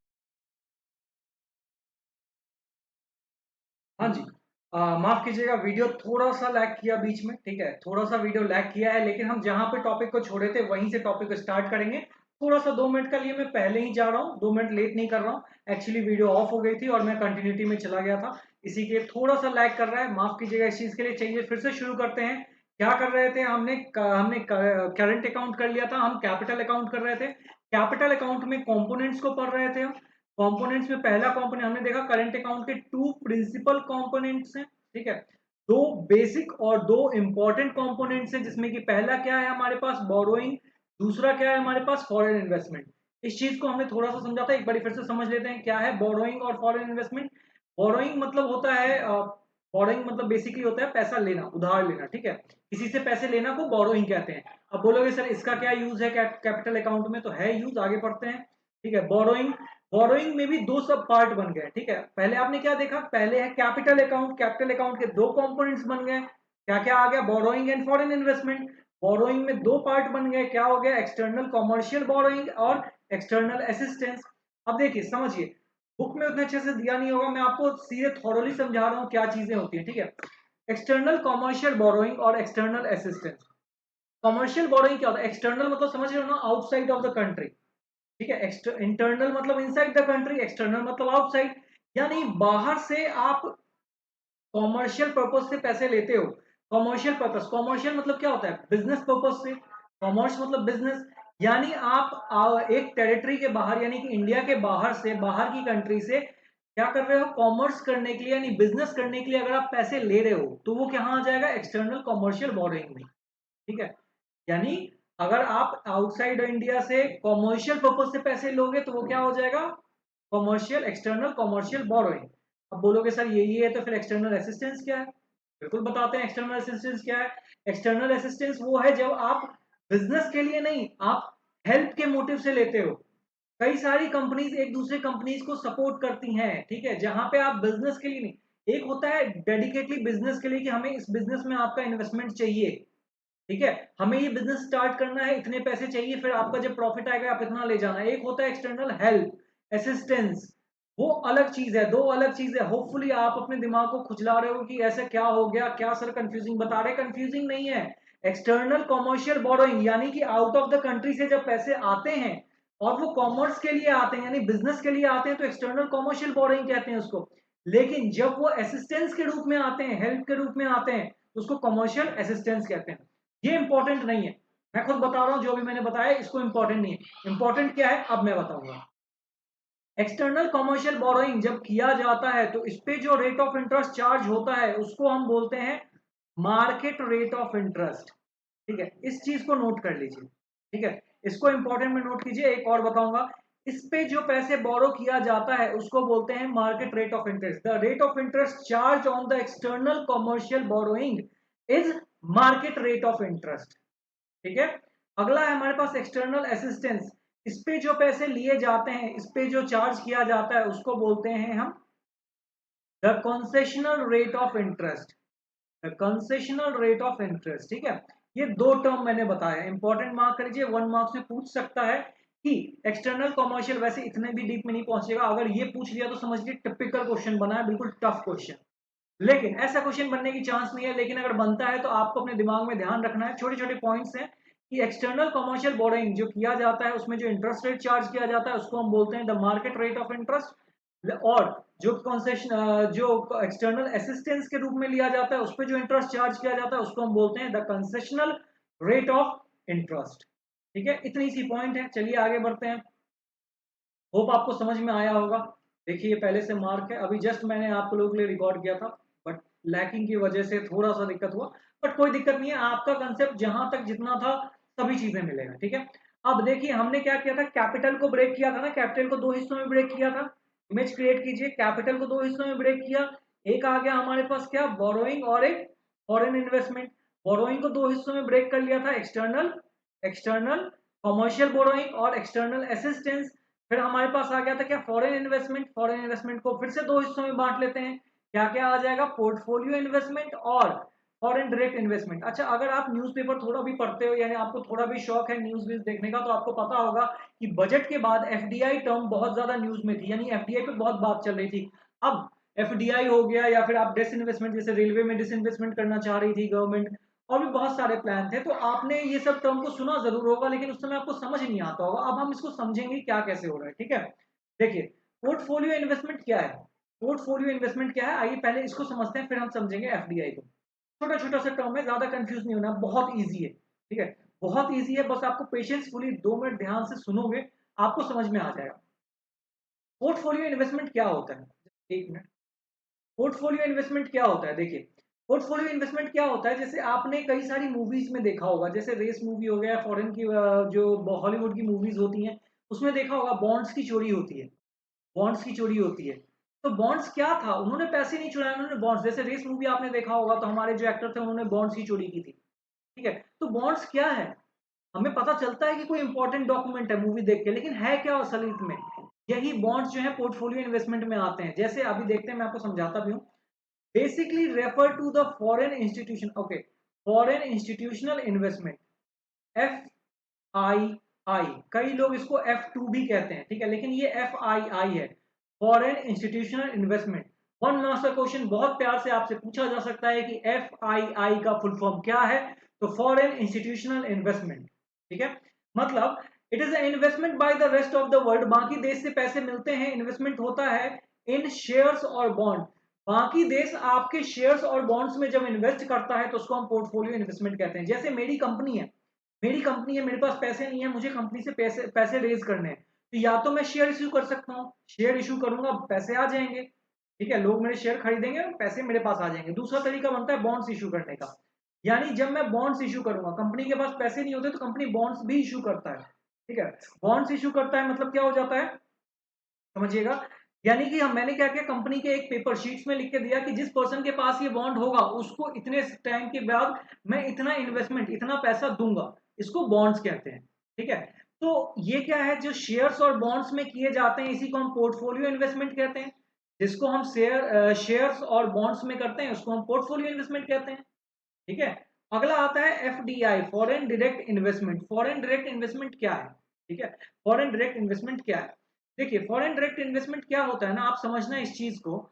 हाँ जी, माफ कीजिएगा, वीडियो थोड़ा सा लैग किया बीच में। ठीक है, थोड़ा सा वीडियो लैग किया है, लेकिन हम जहां पे टॉपिक को छोड़े थे वहीं से टॉपिक को स्टार्ट करेंगे। थोड़ा सा 2 मिनट का लिए मैं पहले ही जा रहा हूँ, 2 मिनट लेट नहीं कर रहा हूँ, एक्चुअली वीडियो ऑफ हो गई थी और मैं कंटिन्यूटी में चला गया था, इसी के थोड़ा सा लैग कर रहा है, माफ कीजिएगा इस चीज के लिए। चाहिए फिर से शुरू करते हैं, क्या कर रहे थे हमने करंट अकाउंट कर लिया था, हम कैपिटल अकाउंट कर रहे थे। कैपिटल अकाउंट में कंपोनेंट्स को पढ़ रहे थे हम। कंपोनेंट्स में पहला कंपोनेंट हमने देखा, करंट अकाउंट के टू प्रिंसिपल कंपोनेंट्स हैं। ठीक है, दो बेसिक और दो इंपॉर्टेंट कंपोनेंट्स हैं, जिसमें कि पहला क्या है हमारे पास, बोरोइंग, दूसरा क्या है हमारे पास, फॉरेन इन्वेस्टमेंट। इस चीज को हमने थोड़ा सा समझा था, एक बार फिर से समझ लेते हैं क्या है बोरोइंग और फॉरेन इन्वेस्टमेंट। बोरोइंग मतलब होता है, बोरोइंग मतलब बेसिकली होता है पैसा लेना, उधार लेना। ठीक है, किसी से पैसे लेना को बोरोइंग कहते हैं। अब बोलोगे सर इसका क्या यूज है कैपिटल अकाउंट में, तो है यूज, आगे पढ़ते हैं। ठीक है, बोरोइंग, बोरोइंग में भी दो सब पार्ट बन गए। ठीक है, पहले आपने क्या देखा, पहले है कैपिटल अकाउंट, कैपिटल अकाउंट के दो कंपोनेंट्स बन गए, क्या क्या आ गया, borrowing and foreign investment. Borrowing में दो पार्ट बन गए, क्या हो गया, एक्सटर्नल कमर्शियल बोरोइंग और एक्सटर्नल असिस्टेंस। अब देखिए समझिए, बुक में उतने अच्छे से दिया नहीं होगा, मैं आपको सीधे थॉरली समझा रहा हूँ क्या चीजें होती है। ठीक है, एक्सटर्नल कमर्शियल बोरोइंग और एक्सटर्नल असिस्टेंस। कमर्शियल बोरोइंग क्या होता है, एक्सटर्नल मतलब समझ रहे हो ना, आउटसाइड ऑफ द कंट्री। ठीक है, इंटरनल मतलब इनसाइड द कंट्री, एक्सटर्नल मतलब आउटसाइड, यानी बाहर से आप कॉमर्शियल पर्पज से पैसे लेते हो। कॉमर्शियल पर्पज, कॉमर्शियल मतलब क्या होता है, बिजनेस पर्पज से, कॉमर्स मतलब बिजनेस, यानी आप एक टेरिटरी के बाहर, यानी कि इंडिया के बाहर से, बाहर की कंट्री से क्या कर रहे हो, कॉमर्स करने के लिए यानी बिजनेस करने के लिए अगर आप पैसे ले रहे हो तो वो कहाँ आ जाएगा, एक्सटर्नल कॉमर्शियल बोरोइंग में। ठीक है, यानी अगर आप आउटसाइड इंडिया से कॉमर्शियल पर्पज से पैसे लोगे तो वो क्या हो जाएगा, कॉमर्शियल, एक्सटर्नल कॉमर्शियल बोरोइंग। अब बोलोगे सर यही है तो फिर एक्सटर्नल असिस्टेंस क्या है, बिल्कुल बताते हैं एक्सटर्नल असिस्टेंस क्या है। एक्सटर्नल असिस्टेंस वो है जब आप बिजनेस के लिए नहीं, आप हेल्प के मोटिव से लेते हो। कई सारी कंपनीज एक दूसरे कंपनीज को सपोर्ट करती हैं, ठीक है, जहां पे आप बिजनेस के लिए नहीं, एक होता है डेडिकेटली बिजनेस के लिए कि हमें इस बिजनेस में आपका इन्वेस्टमेंट चाहिए, ठीक है, हमें ये बिजनेस स्टार्ट करना है, इतने पैसे चाहिए, फिर आपका जब प्रॉफिट आएगा आप इतना ले जाना। एक होता है एक्सटर्नल हेल्प असिस्टेंस, वो अलग चीज है, दो अलग चीज है। होपफुली आप अपने दिमाग को खुजला रहे हो कि ऐसा क्या हो गया, क्या सर कंफ्यूजिंग बता रहे, कंफ्यूजिंग नहीं है। एक्सटर्नल कॉमर्शियल बोरोइंग यानी कि आउट ऑफ द कंट्री से जब पैसे आते हैं और वो कॉमर्स के लिए आते हैं यानी बिजनेस के लिए आते हैं तो एक्सटर्नल कॉमर्शियल बोरोइंग कहते हैं उसको। लेकिन जब वो असिस्टेंस के रूप में आते हैं, हेल्प के रूप में आते हैं, तो उसको कॉमर्शियल असिस्टेंस कहते हैं। ये इंपॉर्टेंट नहीं है, मैं खुद बता रहा हूं, जो भी मैंने बताया इसको इंपॉर्टेंट नहीं है। इंपॉर्टेंट क्या है अब मैं बताऊंगा। एक्सटर्नल कॉमर्शियल बोरोइंग जब किया जाता है तो इस पे जो रेट ऑफ इंटरेस्ट चार्ज होता है उसको हम बोलते हैं मार्केट रेट ऑफ इंटरेस्ट, ठीक है, इस चीज को नोट कर लीजिए, ठीक है, इसको इंपॉर्टेंट में नोट कीजिए। एक और बताऊंगा, इस पे जो पैसे बोरो किया जाता है उसको बोलते हैं market rate of interest. The rate of interest charge on the external commercial borrowing is market rate of interest, ठीक है। अगला है हमारे पास एक्सटर्नल असिस्टेंस, इस पे जो पैसे लिए जाते हैं, इस पे जो चार्ज किया जाता है उसको बोलते हैं हम the concessional rate of interest, the concessional rate of interest, ठीक है। ये दो टर्म मैंने बताया, इंपॉर्टेंट मार्क कर लीजिए, 1 मार्क्स में पूछ सकता है कि एक्सटर्नल कॉमर्शियल, वैसे इतने भी डीप में नहीं पहुंचेगा, अगर ये पूछ लिया तो समझ लीजिए टिपिकल क्वेश्चन बना है, बिल्कुल टफ क्वेश्चन, लेकिन ऐसा क्वेश्चन बनने की चांस नहीं है। लेकिन अगर बनता है तो आपको अपने दिमाग में ध्यान रखना है, छोटे छोटे पॉइंट्स हैं कि एक्सटर्नल कमर्शियल बोरोइंग जो किया जाता है उसमें जो इंटरेस्ट रेट चार्ज किया जाता है उसको हम बोलते हैं the market rate of interest, और जो कंसेशन जो एक्सटर्नल असिस्टेंस के रूप में लिया जाता है उस पर जो इंटरेस्ट चार्ज किया जाता है उसको हम बोलते हैं the concessional rate of interest, ठीक है। इतनी सी पॉइंट है, चलिए आगे बढ़ते हैं। होप आपको समझ में आया होगा। देखिए ये पहले से मार्क है, अभी जस्ट मैंने आप लोगों के लिए रिकॉर्ड किया था, बट लैकिंग की वजह से थोड़ा सा दिक्कत हुआ, बट कोई दिक्कत नहीं है, आपका कंसेप्ट जहां तक जितना था सभी चीजें मिलेगा, ठीक है। अब देखिए हमने क्या किया था, कैपिटल को ब्रेक किया था ना, कैपिटल को दो हिस्सों में ब्रेक किया था। इमेज क्रिएट कीजिए, कैपिटल को दो हिस्सों में ब्रेक किया, एक आ गया हमारे पास क्या, बोरोइंग और एक फॉरेन इन्वेस्टमेंट। बोरोइंग को दो हिस्सों में ब्रेक कर लिया था, एक्सटर्नल एक्सटर्नल कॉमर्शियल बोरोइंग और एक्सटर्नल असिस्टेंस। फिर हमारे पास आ गया था क्या, फॉरेन इन्वेस्टमेंट। फॉरेन इन्वेस्टमेंट को फिर से दो हिस्सों में बांट लेते हैं, क्या क्या आ जाएगा, पोर्टफोलियो इन्वेस्टमेंट और फॉरेन डायरेक्ट इन्वेस्टमेंट। अच्छा अगर आप न्यूज़पेपर थोड़ा भी पढ़ते हो यानी आपको थोड़ा भी शौक है न्यूज़ व्यूज देखने का, तो आपको पता होगा कि बजट के बाद एफडीआई टर्म बहुत ज्यादा न्यूज में थी, यानी एफडीआई पे बहुत बात चल रही थी। अब एफडीआई हो गया या फिर आप डिसइन्वेस्टमेंट, जैसे रेलवे में डिसइन्वेस्टमेंट करना चाह रही थी गवर्नमेंट, और भी बहुत सारे प्लान थे, तो आपने ये सब टर्म को सुना जरूर होगा लेकिन उस समय आपको समझ नहीं आता होगा। अब हम इसको समझेंगे क्या कैसे हो रहा है, ठीक है। देखिए पोर्टफोलियो इन्वेस्टमेंट क्या है, पोर्टफोलियो इन्वेस्टमेंट क्या है, आइए पहले इसको समझते हैं फिर हम समझेंगे एफडीआई को। छोटा छोटा सा टर्म है, ज्यादा कंफ्यूज नहीं होना, बहुत ईजी है, ठीक है, बहुत ईजी है, बस आपको पेशेंसफुली 2 मिनट ध्यान से सुनोगे आपको समझ में आ जाएगा। पोर्टफोलियो इन्वेस्टमेंट क्या होता है, 1 मिनट। पोर्टफोलियो इन्वेस्टमेंट क्या होता है, देखिए पोर्टफोलियो इन्वेस्टमेंट क्या होता है, जैसे आपने कई सारी मूवीज में देखा होगा, जैसे रेस मूवी हो गया, फॉरेन की जो हॉलीवुड की मूवीज होती हैं उसमें देखा होगा बॉन्ड्स की चोरी होती है, बॉन्ड्स की चोरी होती है। तो बॉन्ड्स क्या था, उन्होंने पैसे नहीं चुराए, उन्होंने बॉन्ड्स, जैसे रेस मूवी आपने देखा होगा तो हमारे जो एक्टर थे उन्होंने बॉन्ड्स की चोरी की थी, ठीक है। तो बॉन्ड्स क्या है, हमें पता चलता है कि कोई इंपॉर्टेंट डॉक्यूमेंट है मूवी देख के, लेकिन है क्या असलियत में, यही बॉन्ड्स जो है पोर्टफोलियो इन्वेस्टमेंट में आते हैं। जैसे अभी देखते हैं, मैं आपको समझाता भी हूँ। Basically refer to the foreign institution, okay, foreign institutional investment, FII, कई लोग इसको F2 भी कहते हैं, ठीक है, लेकिन ये FII है, फॉरेन इंस्टीट्यूशनल इन्वेस्टमेंट। 1 मार्क्स का क्वेश्चन बहुत प्यार से आपसे पूछा जा सकता है कि FII का फुल फॉर्म क्या है, तो फॉरेन इंस्टीट्यूशनल इन्वेस्टमेंट, ठीक है। मतलब it is investment by the rest of the world, बाकी देश से पैसे मिलते हैं, इन्वेस्टमेंट होता है इन शेयर्स और बॉन्ड, बाकी देश आपके शेयर्स और बॉन्ड्स में जब इन्वेस्ट करता है तो उसको हम पोर्टफोलियो इन्वेस्टमेंट कहते हैं। जैसे मेरी कंपनी है, मेरे पास पैसे नहीं है, मुझे कंपनी से पैसे पैसे रेज करने हैं, तो या तो मैं शेयर इश्यू कर सकता हूँ, शेयर इश्यू करूंगा पैसे आ जाएंगे, ठीक है, लोग मेरे शेयर खरीदेंगे पैसे मेरे पास आ जाएंगे। दूसरा तरीका बनता है बॉन्ड्स इशू करने का, यानी जब मैं बॉन्ड्स इशू करूंगा, कंपनी के पास पैसे नहीं होते तो कंपनी बॉन्ड्स भी इशू करता है, ठीक है। बॉन्ड्स इशू करता है मतलब क्या हो जाता है, समझिएगा, यानी कि हम मैंने क्या किया, कंपनी के एक पेपर शीट्स में लिख के दिया कि जिस पर्सन के पास ये बॉन्ड होगा उसको इतने टाइम के बाद मैं इतना इन्वेस्टमेंट, इतना पैसा दूंगा। इसको बॉन्ड्स कहते हैं, ठीक है। तो ये क्या है, जो शेयर्स और बॉन्ड्स में किए जाते हैं इसी को हम पोर्टफोलियो इन्वेस्टमेंट कहते हैं। जिसको हम शेयर्स और बॉन्ड्स में करते हैं उसको हम पोर्टफोलियो इन्वेस्टमेंट कहते हैं, ठीक है। अगला आता है FDI, foreign direct investment. Foreign direct investment क्या है, ठीक है। फॉरेन डायरेक्ट इन्वेस्टमेंट क्या है, देखिए फॉरेन डायरेक्ट इन्वेस्टमेंट क्या होता है ना, आप समझना इस चीज को।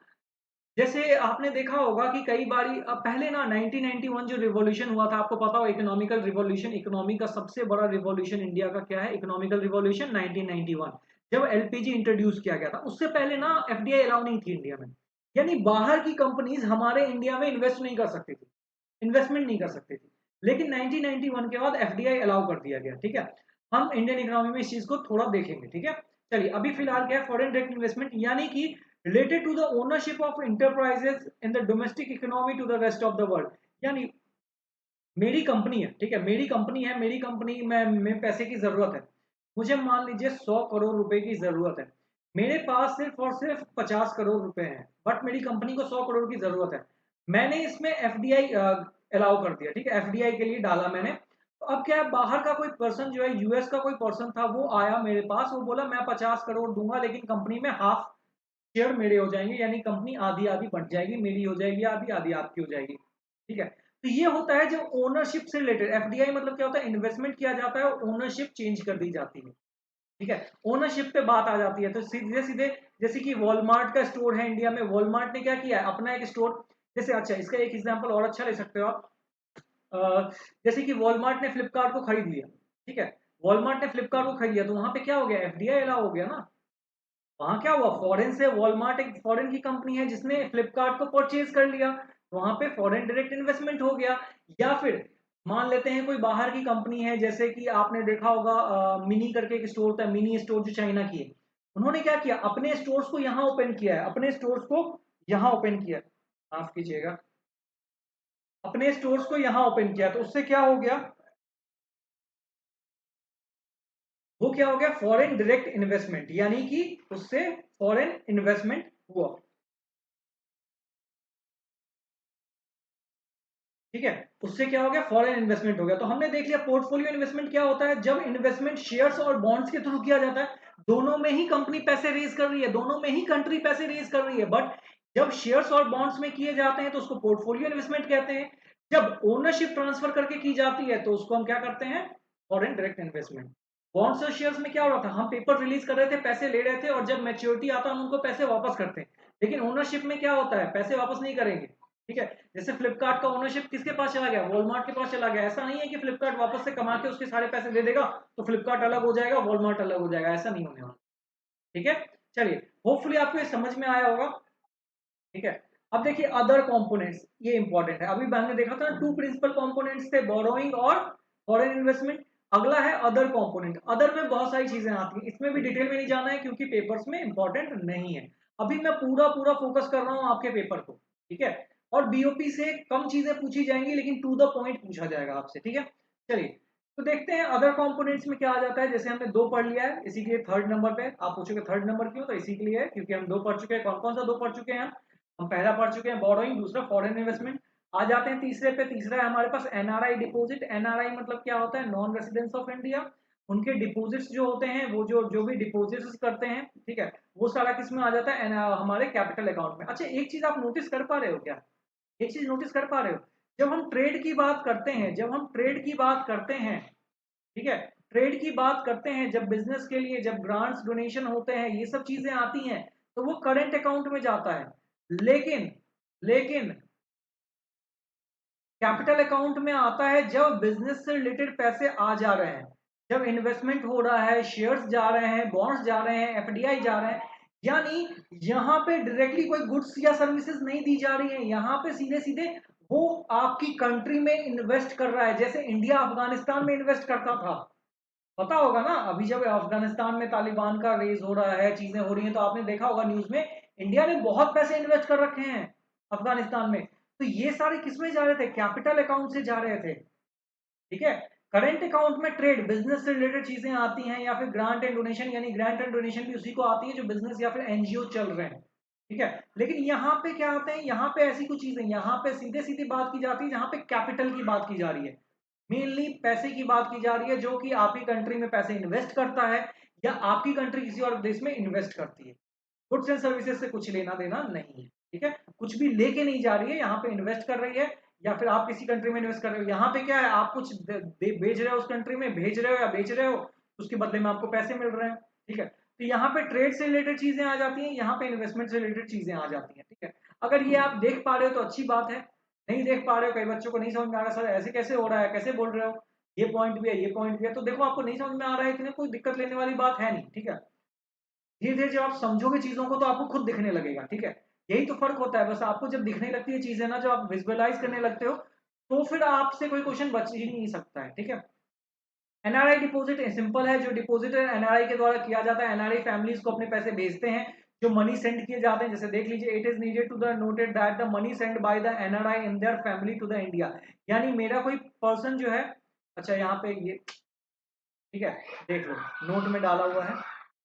जैसे आपने देखा होगा कि कई बारी पहले ना 1991 जो रिवॉल्यूशन हुआ था, आपको पता हो, इकोनॉमिकल रिवॉल्यूशन, इकोनॉमी का सबसे बड़ा रिवॉल्यूशन इंडिया का क्या है, इकोनॉमिकल रिवॉल्यूशन 1991, जब एलपीजी इंट्रोड्यूस किया गया था। उससे पहले ना एफडीआई अलाउ नहीं थी इंडिया में, यानी बाहर की कंपनीज हमारे इंडिया में इन्वेस्ट नहीं कर सकती थी, इन्वेस्टमेंट नहीं कर सकती थी। लेकिन 1991 के बाद एफडीआई अलाउ कर दिया गया, ठीक है। हम इंडियन इकोनॉमी में इस चीज को थोड़ा देखेंगे, ठीक है। चलिए अभी फिलहाल क्या है, फॉरेन डायरेक्ट इन्वेस्टमेंट यानी कि related to the ownership of enterprises in the domestic economy to the rest of the world। यानी मेरी कंपनी है, ठीक है, मेरी कंपनी है, मेरी कंपनी में पैसे की जरूरत है। मुझे मान लीजिए 100 करोड़ रुपए की जरूरत है, मेरे पास सिर्फ और सिर्फ 50 करोड़ रुपए हैं, बट मेरी कंपनी को 100 करोड़ की जरूरत है। मैंने इसमें एफडीआई अलाउ कर दिया, ठीक है, एफडीआई के लिए डाला मैंने। तो अब क्या है, बाहर का कोई पर्सन जो है, यूएस का कोई पर्सन था, वो आया मेरे पास, वो बोला मैं 50 करोड़ दूंगा, लेकिन कंपनी में हाफ शेयर मेरे हो जाएंगे, यानी कंपनी आधी आधी बंट जाएगी, मेरी हो जाएगी आधी, आधी आपकी हो जाएगी, ठीक है। तो ये होता है जो ओनरशिप से रिलेटेड। एफडीआई मतलब क्या होता है, इन्वेस्टमेंट किया जाता है, ओनरशिप चेंज कर दी जाती है, ठीक है। ओनरशिप पे बात आ जाती है, तो सीधे सीधे जैसे कि वॉलमार्ट का स्टोर है इंडिया में, वॉलमार्ट ने क्या किया है, अपना एक स्टोर, जैसे अच्छा इसका एक एग्जांपल और अच्छा ले सकते हो आप। जैसे कि वॉलमार्ट ने फ्लिपकार्ट को खरीद लिया, ठीक है, वॉलमार्ट ने फ्लिपकार्ट को खरीद लिया, तो वहां पे क्या हो गया, एफडीआई अलाउ हो गया ना। वहां क्या हुआ, फॉरेन से, वॉलमार्ट एक फॉरेन की कंपनी है जिसने फ्लिपकार्ट को परचेज कर लिया, तो वहां पे फॉरेन डायरेक्ट इन्वेस्टमेंट हो गया। या फिर मान लेते हैं कोई बाहर की कंपनी है, जैसे कि आपने देखा होगा मिनी करके एक स्टोर था, मिनी स्टोर जो चाइना की है, उन्होंने क्या किया, अपने स्टोर्स को यहाँ ओपन किया है, अपने स्टोर्स को यहाँ ओपन किया है, माफ कीजिएगा, अपने स्टोर्स को यहाँ ओपन किया, तो उससे क्या हो गया, वो क्या हो गया, फॉरेन डायरेक्ट इन्वेस्टमेंट, यानी कि उससे फॉरेन इन्वेस्टमेंट हुआ, ठीक है। उससे क्या हो गया, फॉरेन इन्वेस्टमेंट हो गया। तो हमने देख लिया पोर्टफोलियो इन्वेस्टमेंट क्या होता है, जब इन्वेस्टमेंट शेयर्स और बॉन्ड्स के थ्रू किया जाता है, दोनों में ही कंपनी पैसे रेज कर रही है, दोनों में ही कंट्री पैसे रेज कर रही है, बट जब शेयर्स और बॉन्ड्स में किए जाते हैं तो उसको पोर्टफोलियो इन्वेस्टमेंट कहते हैं। जब ओनरशिप ट्रांसफर करके की जाती है तो उसको हम क्या करते हैं, फॉरेन डायरेक्ट इन्वेस्टमेंट। बॉन्ड्स और शेयर्स में क्या हो रहा था, हम पेपर रिलीज कर रहे थे, पैसे ले रहे थे, और जब मैच्योरिटी आता है हम उनको पैसे वापस करते हैं। लेकिन ओनरशिप में क्या होता है, पैसे वापस नहीं करेंगे, ठीक है। जैसे फ्लिपकार्ट का ओनरशिप किसके पास चला गया, वॉलमार्ट के पास चला गया। ऐसा नहीं है कि फ्लिपकार्ट वापस से कमा के उसके सारे पैसे दे देगा तो फ्लिपकार्ट अलग हो जाएगा, वॉलमार्ट अलग हो जाएगा, ऐसा नहीं होने वाला, ठीक है। चलिए होपफुली आपको ये समझ में आया होगा, ठीक है। अब देखिए अदर कंपोनेंट्स, ये इंपॉर्टेंट है। अभी हमने देखा था टू प्रिंसिपल कंपोनेंट्स थे, बोरोइंग और फॉरेन इन्वेस्टमेंट। अगला है अदर कंपोनेंट। अदर में बहुत सारी चीजें आती हैं, इसमें भी डिटेल में नहीं जाना है क्योंकि पेपर्स में इंपॉर्टेंट नहीं है। अभी मैं पूरा पूरा फोकस कर रहा हूं आपके पेपर को, ठीक है। और बीओपी से कम चीजें पूछी जाएंगी लेकिन टू द पॉइंट पूछा जाएगा आपसे, ठीक है। चलिए तो देखते हैं अदर कंपोनेंट्स में क्या आ जाता है। जैसे हमने दो पढ़ लिया है, इसी के लिए थर्ड नंबर पे, आप पूछोगे थर्ड नंबर क्यों, तो इसी के लिए है क्योंकि हम दो पढ़ चुके हैं। कौन कौन सा दो पढ़ चुके हैं हम पहला पढ़ चुके हैं बोरोइंग, दूसरा फॉरेन इन्वेस्टमेंट। आ जाते हैं तीसरे पे, तीसरा है हमारे पास एनआरआई डिपॉजिट। एनआरआई मतलब क्या होता है, नॉन रेसिडेंस ऑफ इंडिया। उनके डिपॉजिट्स जो होते हैं, वो जो जो भी डिपॉजिट्स करते हैं, ठीक है, वो सारा किस में आ जाता है, हमारे कैपिटल अकाउंट में। अच्छा एक चीज आप नोटिस कर पा रहे हो क्या, एक चीज नोटिस कर पा रहे हो, जब हम ट्रेड की बात करते हैं, जब हम ट्रेड की बात करते हैं, ठीक है, ट्रेड की बात करते हैं, जब बिजनेस के लिए जब ग्रांट्स डोनेशन होते हैं, ये सब चीजें आती हैं, तो वो करंट अकाउंट में जाता है। लेकिन लेकिन कैपिटल अकाउंट में आता है जब बिजनेस से रिलेटेड पैसे आ जा रहे हैं, जब इन्वेस्टमेंट हो रहा है, शेयर्स जा रहे हैं, बॉन्ड्स जा रहे हैं, एफडीआई जा रहे हैं। यानी यहाँ पे डायरेक्टली कोई गुड्स या सर्विसेज नहीं दी जा रही है, यहाँ पे सीधे सीधे वो आपकी कंट्री में इन्वेस्ट कर रहा है, जैसे इंडिया अफगानिस्तान में इन्वेस्ट करता था। पता होगा ना, अभी जब अफगानिस्तान में तालिबान का रेज हो रहा है, चीजें हो रही हैं, तो आपने देखा होगा न्यूज में, इंडिया ने बहुत पैसे इन्वेस्ट कर रखे हैं अफगानिस्तान में। तो ये सारे किसमें जा रहे थे, कैपिटल अकाउंट से जा रहे थे, ठीक है। करंट अकाउंट में ट्रेड बिजनेस से रिलेटेड चीजें आती हैं, या फिर ग्रांट एंड डोनेशन, यानी ग्रांट एंड डोनेशन भी उसी को आती है जो बिजनेस या फिर एनजीओ चल रहे हैं, ठीक है। लेकिन यहाँ पे क्या आते हैं, यहाँ पे ऐसी कुछ चीजें, यहाँ पे सीधे सीधी बात की जाती है जहाँ पे कैपिटल की बात की जा रही है, मेनली पैसे की बात की जा रही है, जो कि आपकी कंट्री में पैसे इन्वेस्ट करता है या आपकी कंट्री किसी और देश में इन्वेस्ट करती है। गुड्स एंड सर्विसेज से कुछ लेना देना नहीं है, ठीक है। कुछ भी लेके नहीं जा रही है, यहाँ पे इन्वेस्ट कर रही है, या फिर आप किसी कंट्री में इन्वेस्ट कर रहे हो। यहाँ पे क्या है, आप कुछ बेच रहे हो उस कंट्री में, भेज रहे हो या बेच रहे हो, उसके बदले में आपको पैसे मिल रहे हैं, ठीक है। तो यहाँ पे ट्रेड से रिलेटेड चीजें आ जाती हैं, यहाँ पे इन्वेस्टमेंट से रिलेटेड चीजें आ जाती हैं, ठीक है। अगर ये आप देख पा रहे हो तो अच्छी बात है, नहीं देख पा रहे हो, कई बच्चों को नहीं समझ में आ रहा, सर ऐसे कैसे हो रहा है, कैसे बोल रहे हो, ये पॉइंट भी है, ये पॉइंट भी है, तो देखो आपको नहीं समझ में आ रहा है, इतने कोई दिक्कत लेने वाली बात है नहीं, ठीक है। धीरे धीरे जब आप समझोगे चीजों को तो आपको खुद दिखने लगेगा, ठीक है। यही तो फर्क होता है, बस आपको जब दिखने लगती है चीजें ना, जब आप विजुअलाइज करने लगते हो, तो फिर आपसे कोई क्वेश्चन बच ही नहीं सकता है, ठीक है। एनआरआई डिपॉजिट सिंपल है, जो डिपॉजिट एनआरआई के द्वारा किया जाता है, एनआरआई फैमिलीज को अपने पैसे भेजते हैं, जो मनी सेंड किए जाते हैं, जैसे देख लीजिए, it is needed to the noted that the money send by the NRI in their family to the India. यानी मेरा कोई पर्सन जो है, अच्छा यहाँ पे ये, ठीक है, देख लो, नोट में डाला हुआ है,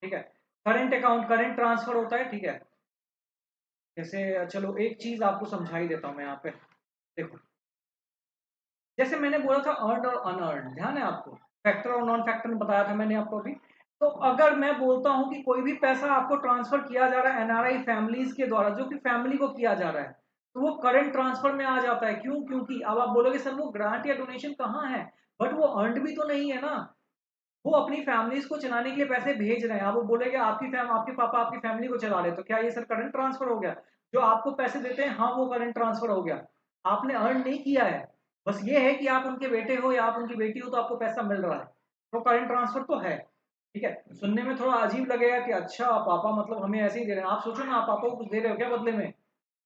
ठीक है। करंट अकाउंट करंट ट्रांसफर होता है, ठीक है। जैसे चलो एक चीज आपको समझा ही देता हूँ मैं यहाँ पे, देखो, जैसे मैंने बोला था अर्न और अनअर्न, ध्यान है आपको, फैक्टर और नॉन फैक्टर में बताया था मैंने आपको अभी। तो अगर मैं बोलता हूं कि कोई भी पैसा आपको ट्रांसफर किया जा रहा है एनआरआई फैमिलीज के द्वारा, जो कि फैमिली को किया जा रहा है, तो वो करंट ट्रांसफर में आ जाता है। क्यों? क्योंकि अब आप बोलोगे सर वो ग्रांट या डोनेशन कहाँ है, बट वो अर्नड भी तो नहीं है ना, वो अपनी फैमिलीज को चलाने के लिए पैसे भेज रहे हैं। आप वो बोलेगे आपके पापा आपकी फैमिली को चला रहे, तो क्या ये सर करंट ट्रांसफर हो गया? जो आपको पैसे देते हैं, हाँ वो करंट ट्रांसफर हो गया, आपने अर्न नहीं किया है, बस ये है कि आप उनके बेटे हो या आप उनकी बेटी हो तो आपको पैसा मिल रहा है, तो करंट ट्रांसफर तो है, ठीक है। सुनने में थोड़ा अजीब लगेगा कि अच्छा पापा मतलब हमें ऐसे ही दे रहे हैं, आप सोचो ना, आप पापा को कुछ दे रहे हो क्या बदले में?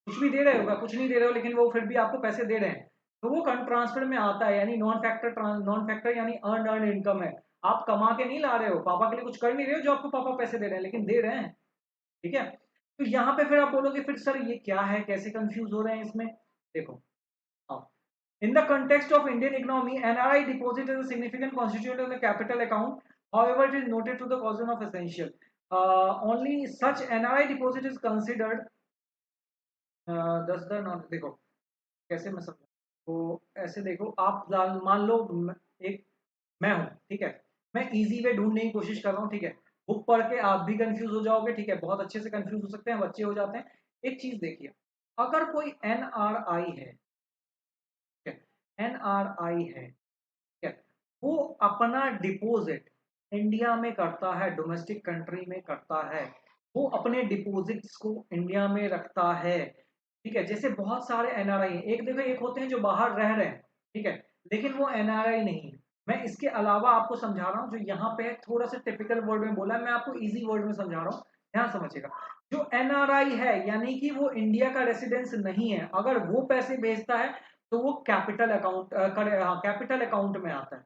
कुछ भी दे रहे होगा, कुछ नहीं दे रहे हो, लेकिन वो फिर भी आपको पैसे दे रहे हैं, तो वो करंट ट्रांसफर में आता है, यानी नॉन फैक्टर यानी अर्न अर्न इनकम है। आप कमा के नहीं ला रहे हो, पापा के लिए कुछ कर नहीं रहे हो, जो आपको पापा पैसे दे रहे हैं, लेकिन दे रहे हैं, ठीक है। तो यहाँ पे फिर आप बोलोगे फिर सर ये क्या है, कैसे कंफ्यूज हो रहे हैं इसमें? देखो, in the context of Indian economy, NRI deposit is a significant constituent of the capital account. However, it is noted to the caution of essential. Only such NRI deposit is considered. देखो कैसे मैं समझा, तो ऐसे देखो, आप मान लो एक मैं हूं, ठीक है, मैं इजी वे ढूंढने की कोशिश कर रहा हूँ, ठीक है। बुक पढ़ के आप भी कंफ्यूज हो जाओगे, ठीक है, बहुत अच्छे से कंफ्यूज हो सकते हैं, बच्चे हो जाते हैं। एक चीज देखिए, अगर कोई एनआरआई है, ठीक है, एनआरआई है, ठीक है, वो अपना डिपॉजिट इंडिया में करता है, डोमेस्टिक कंट्री में करता है, वो अपने डिपॉजिट्स को इंडिया में रखता है, ठीक है। जैसे बहुत सारे एनआरआई हैं, एक देखो, एक होते हैं जो बाहर रह रहे हैं, ठीक है, लेकिन वो एनआरआई नहीं है। मैं इसके अलावा आपको समझा रहा हूँ, जो यहाँ पे थोड़ा सा टिपिकल वर्ड में बोला है, मैं आपको इजी वर्ड में समझा रहा हूँ, ध्यान समझिएगा। जो एनआरआई है, यानी कि वो इंडिया का रेसिडेंस नहीं है, अगर वो पैसे भेजता है तो वो कैपिटल अकाउंट कैपिटल अकाउंट में आता है,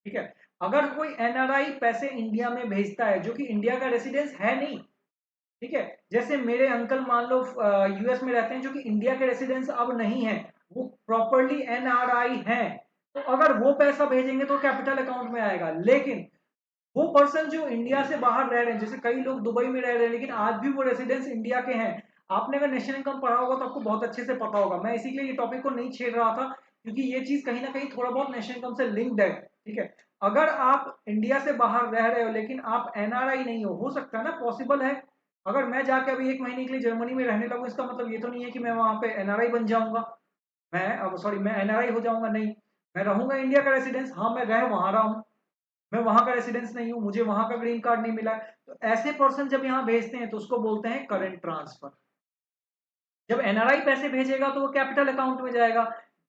ठीक है। अगर कोई एनआरआई पैसे इंडिया में भेजता है जो कि इंडिया का रेसिडेंस है नहीं, ठीक है, जैसे मेरे अंकल मान लो यूएस में रहते हैं, जो कि इंडिया के रेसिडेंस अब नहीं है, वो प्रॉपरली एनआरआई हैं, तो अगर वो पैसा भेजेंगे तो कैपिटल अकाउंट में आएगा। लेकिन वो पर्सन जो इंडिया से बाहर रह रहे हैं, जैसे कई लोग दुबई में रह रहे हैं लेकिन आज भी वो रेसिडेंस इंडिया के हैं, आपने अगर नेशनल इनकम पढ़ा होगा तो आपको बहुत अच्छे से पता होगा, मैं इसीलिए ये टॉपिक को नहीं छेड़ रहा था, क्योंकि ये चीज कहीं ना कहीं थोड़ा बहुत नेशनल इनकम से लिंक्ड है, ठीक है। अगर आप इंडिया से बाहर रह रहे हो लेकिन आप एनआरआई नहीं हो सकता है ना, पॉसिबल है। अगर मैं जाके अभी 1 महीने के लिए जर्मनी में रहने लगूँ, इसका मतलब ये तो नहीं है कि मैं वहां पे एनआरआई बन जाऊंगा, मैं अब सॉरी मैं एनआरआई हो जाऊंगा, नहीं, मैं रहूंगा इंडिया का रेसिडेंस, हाँ मैं रह वहां रहा हूँ, मैं वहां का रेसिडेंस नहीं हूं, मुझे वहां का ग्रीन कार्ड नहीं मिला। तो ऐसे पर्सन जब यहाँ भेजते हैं तो उसको बोलते हैं करंट ट्रांसफर। जब एनआरआई पैसे भेजेगा तो वो कैपिटल अकाउंट में जाएगा।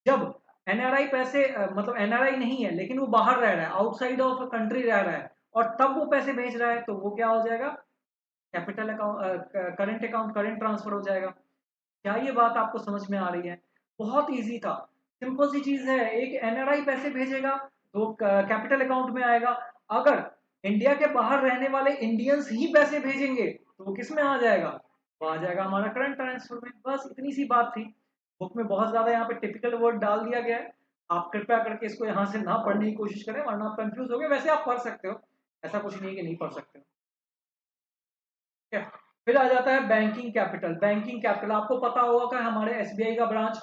जब एनआरआई पैसे मतलब एनआरआई नहीं है लेकिन वो बाहर रह रहा है, आउटसाइड ऑफ कंट्री रह रहा है, और तब वो पैसे भेज रहा है, तो वो क्या हो जाएगा? Capital account, current account, current transfer हो जाएगा। क्या ये बात आपको समझ में आ रही है? बहुत इजी था, सिंपल सी चीज है, एक एनआरआई पैसे भेजेगा तो कैपिटल अकाउंट में आएगा। अगर इंडिया के बाहर रहने वाले इंडियंस ही पैसे भेजेंगे तो वो किस में आ जाएगा? वो आ जाएगा हमारा करंट ट्रांसफर में। बस इतनी सी बात थी, बुक में बहुत ज्यादा यहाँ पे टिपिकल वर्ड डाल दिया गया है, आप कृपया करके इसको यहाँ से ना पढ़ने की कोशिश करें, वरना आप कंफ्यूज हो गए। वैसे आप पढ़ सकते हो, ऐसा कुछ नहीं है कि नहीं पढ़ सकते हो। ठीक है, फिर आ जाता है बैंकिंग कैपिटल। बैंकिंग कैपिटल आपको पता होगा कि हमारे एसबीआई का ब्रांच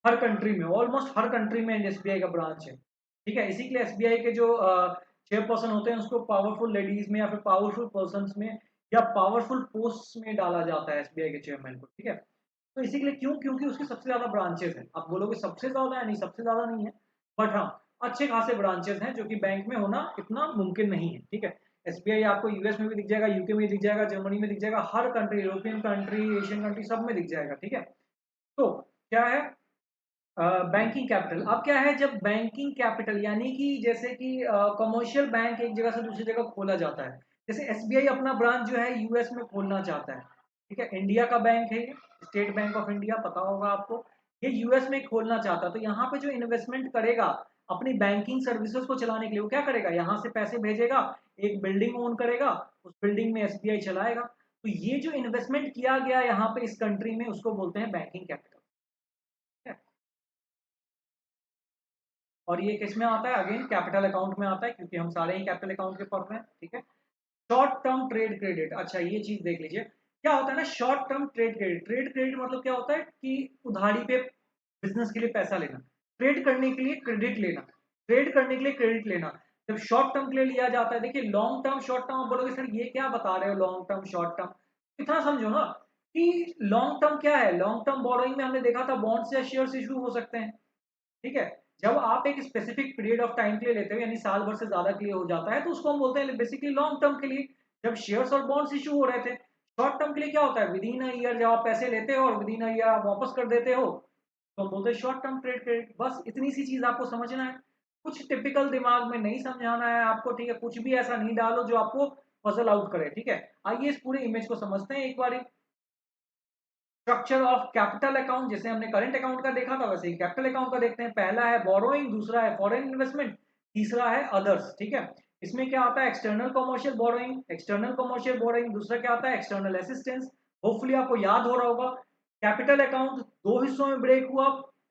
हर कंट्री में, ऑलमोस्ट हर कंट्री में एसबीआई का ब्रांच है। ठीक है, इसी के लिए एसबीआई के जो चेयरपर्सन होते हैं उसको पावरफुल लेडीज में या फिर पावरफुल पर्सन में या पावरफुल पोस्ट में डाला जाता है एसबीआई के चेयरमैन को। ठीक है, तो इसी के लिए क्यों, क्योंकि उसकी सबसे ज्यादा ब्रांचेस हैं। आप बोलोगे सबसे ज्यादा है, नहीं सबसे ज्यादा नहीं है, बट हाँ अच्छे खासे ब्रांचेस हैं जो कि बैंक में होना इतना मुमकिन नहीं है। ठीक है, एसबीआई आपको यूएस में भी दिख जाएगा, यूके में दिख जाएगा, जर्मनी में दिख जाएगा, हर country, European country, Asian country, सब में दिख जाएगा। ठीक है, तो क्या है बैंकिंग कैपिटल। अब क्या है, जब बैंकिंग कैपिटल यानी कि जैसे कि कमर्शियल बैंक एक जगह से दूसरी जगह खोला जाता है, जैसे एसबीआई अपना ब्रांच जो है यूएस में खोलना चाहता है। ठीक है, इंडिया का बैंक है ये, स्टेट बैंक ऑफ इंडिया, पता होगा आपको, ये यूएस में खोलना चाहता है। तो यहाँ पे जो इन्वेस्टमेंट करेगा अपनी बैंकिंग सर्विसेज को चलाने के लिए, वो क्या करेगा, यहाँ से पैसे भेजेगा, एक बिल्डिंग ओन करेगा, उस बिल्डिंग में एसबीआई चलाएगा। तो ये जो इन्वेस्टमेंट किया गया यहाँ पे इस कंट्री में, उसको बोलते हैं बैंकिंग कैपिटल। और ये किस में आता है, अगेन कैपिटल अकाउंट में आता है, क्योंकि हम सारे ही कैपिटल अकाउंट के पढ़ रहे हैं। ठीक है, शॉर्ट टर्म ट्रेड क्रेडिट। अच्छा ये चीज देख लीजिए, क्या होता है ना short term trade credit. Trade credit मतलब क्या होता है कि उधारी पे बिजनेस के लिए पैसा लेना, ट्रेड करने के लिए क्रेडिट लेना, ट्रेड करने के लिए क्रेडिट लेना। जब शॉर्ट टर्म के लिए लिया जाता है, देखिए लॉन्ग टर्म शॉर्ट टर्म, आप बोलोगे सर ये क्या बता रहे हो लॉन्ग टर्म शॉर्ट टर्म, इतना समझो ना कि लॉन्ग टर्म क्या है। लॉन्ग टर्म बोरोइंग में हमने देखा था बॉन्ड्स या शेयर्स इशू हो सकते हैं। ठीक है, जब आप एक स्पेसिफिक पीरियड ऑफ टाइम के लिए लेते हो, यानी साल भर से ज्यादा के लिए हो जाता है, तो उसको हम बोलते हैं बेसिकली लॉन्ग टर्म के लिए। जब शेयर्स और बॉन्ड्स इशू हो रहे थे, शॉर्ट टर्म के लिए क्या होता है, विद इन अ ईयर जब आप पैसे लेते हो और विद इन अ ईयर आप वापस कर देते हो, तो हम बोलते हैं शॉर्ट टर्म ट्रेड क्रेडिट। बस इतनी सी चीज आपको समझना है, कुछ टिपिकल दिमाग में नहीं समझाना है आपको। ठीक है, कुछ भी ऐसा नहीं डालो जो आपको पजल आउट करे। ठीक है, आइए इस पूरे इमेज को समझते हैं एक बार। स्ट्रक्चर ऑफ कैपिटल अकाउंट, जैसे हमने करंट अकाउंट का देखा था वैसे ही कैपिटल अकाउंट का देखते हैं। पहला है बोरोइंग, दूसरा है फॉरेन इन्वेस्टमेंट, तीसरा है अदर्स। ठीक है, इसमें क्या आता है, external commercial borrowing, external commercial borrowing, दूसरा क्या आता है, एक्सटर्नल असिस्टेंस। होपफुली आपको याद हो रहा होगा, कैपिटल अकाउंट दो हिस्सों में ब्रेक हुआ,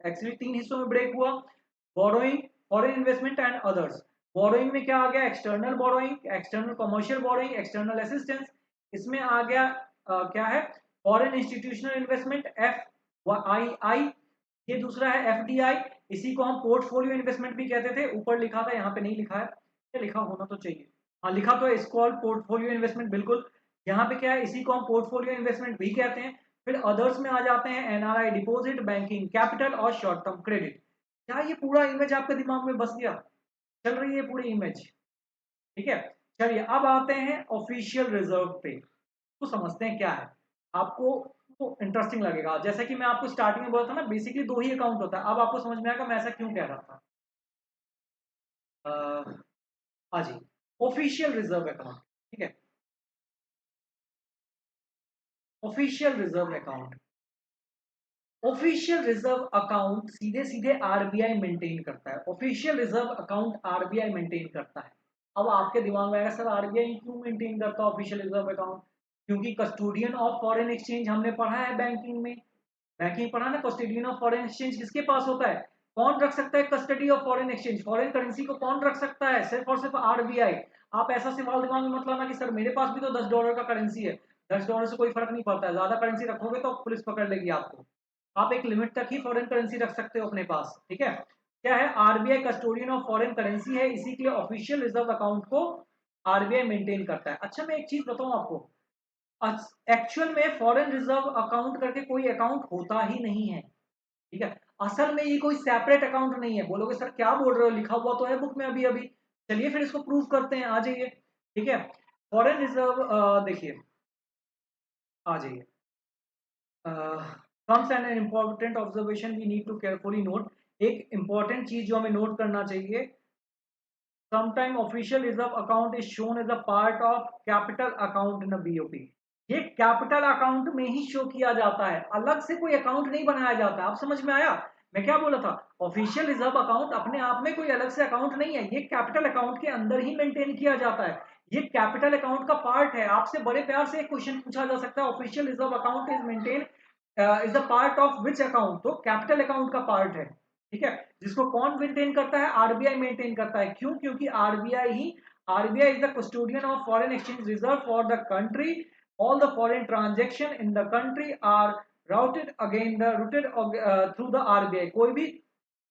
एक्चुअली तीन हिस्सों में ब्रेक हुआ, borrowing, foreign investment and others. Borrowing में क्या आ गया, external borrowing, external commercial borrowing, external assistance. इसमें आ गया क्या है, foreign institutional investment F I I, ये दूसरा है एफडीआई। इसी को हम पोर्टफोलियो इन्वेस्टमेंट भी कहते थे, ऊपर लिखा था, यहाँ पे नहीं लिखा है, क्या लिखा होना तो चाहिए, हाँ लिखा तो है, इसको पोर्टफोलियो इन्वेस्टमेंट बिल्कुल। यहाँ पे क्या है, इसी को हम पोर्टफोलियो इन्वेस्टमेंट भी कहते हैं। फिर अदर्स में आ जाते हैं एनआरआई डिपॉजिट, बैंकिंग कैपिटल और शॉर्ट टर्म क्रेडिट। क्या ये पूरा इमेज आपके दिमाग में बस गया, चल रही है पूरी इमेज। ठीक है, चलिए अब आते हैं ऑफिशियल रिजर्व पे, तो समझते हैं क्या है। आपको तो इंटरेस्टिंग लगेगा, जैसे कि मैं आपको स्टार्टिंग में बोला था ना, बेसिकली दो ही अकाउंट होता है। अब आपको समझ में आएगा मैं ऐसा क्यों कह रहा था। हाँ जी, ऑफिशियल रिजर्व अकाउंट। ठीक है, official reserve account, official reserve account सीधे सीधे आरबीआई मेंटेन करता है। Official reserve account RBI maintain करता है। अब आपके दिमाग में आएगा सर आरबीआई क्यों मेंटेन करता है ऑफिशियल रिजर्व अकाउंट, क्योंकि कस्टोडियन ऑफ फॉरेन एक्सचेंज हमने पढ़ा है बैंकिंग में, बैंकिंग पढ़ा ना, कस्टोडियन ऑफ फॉरेन एक्सचेंज किसके पास होता है, कौन रख सकता है custody of foreign exchange, foreign currency को कौन रख सकता है, सिर्फ और सिर्फ आरबीआई। आप ऐसा सवाल दिमाग में मत लाना कि सर मेरे पास भी तो $10 का करेंसी है, $10 से कोई फर्क नहीं पड़ता है, ज्यादा करेंसी रखोगे तो पुलिस पकड़ लेगी आपको। आप एक लिमिट तक ही फॉरेन करेंसी रख सकते हो अपने पास। ठीक है, क्या है, RBI custodian of foreign currency है, इसी के लिए ऑफिशियल रिजर्व अकाउंट को आरबीआई मेंटेन करता है। अच्छा मैं एक चीज बताऊं आपको, एक्चुअल में फॉरेन रिजर्व अकाउंट करके कोई अकाउंट होता ही नहीं है। ठीक है, असल में ये कोई सेपरेट अकाउंट नहीं है। बोलोगे सर क्या बोल रहे हो, लिखा हुआ तो है बुक में अभी अभी। चलिए फिर इसको प्रूव करते हैं, आ जाइए। ठीक है, फॉरेन रिजर्व देखिए, आ जाइए। Comes an important observation we need to carefully note. एक इंपॉर्टेंट चीज जो हमें नोट करना चाहिए, sometime official reserve account is shown as a part of capital account in BOP. ये कैपिटल अकाउंट में ही शो किया जाता है, अलग से कोई अकाउंट नहीं बनाया जाता। आप समझ में आया मैं क्या बोला था, ऑफिशियल रिजर्व अकाउंट अपने आप में कोई अलग से अकाउंट नहीं है, ये कैपिटल अकाउंट के अंदर ही मेंटेन किया जाता है, ये कैपिटल अकाउंट का पार्ट है। आपसे बड़े प्यार से एक क्वेश्चन पूछा जा सकता है, official reserve account is maintain is the part of which account, तो कैपिटल अकाउंट का पार्ट है। ठीक है, जिसको कौन मेंटेन करता है? आरबीआई मेंटेन करता है। क्यों? क्योंकि RBI is the custodian of foreign exchange reserve for the country. All the foreign transaction in the country are routed through the RBI. कोई भी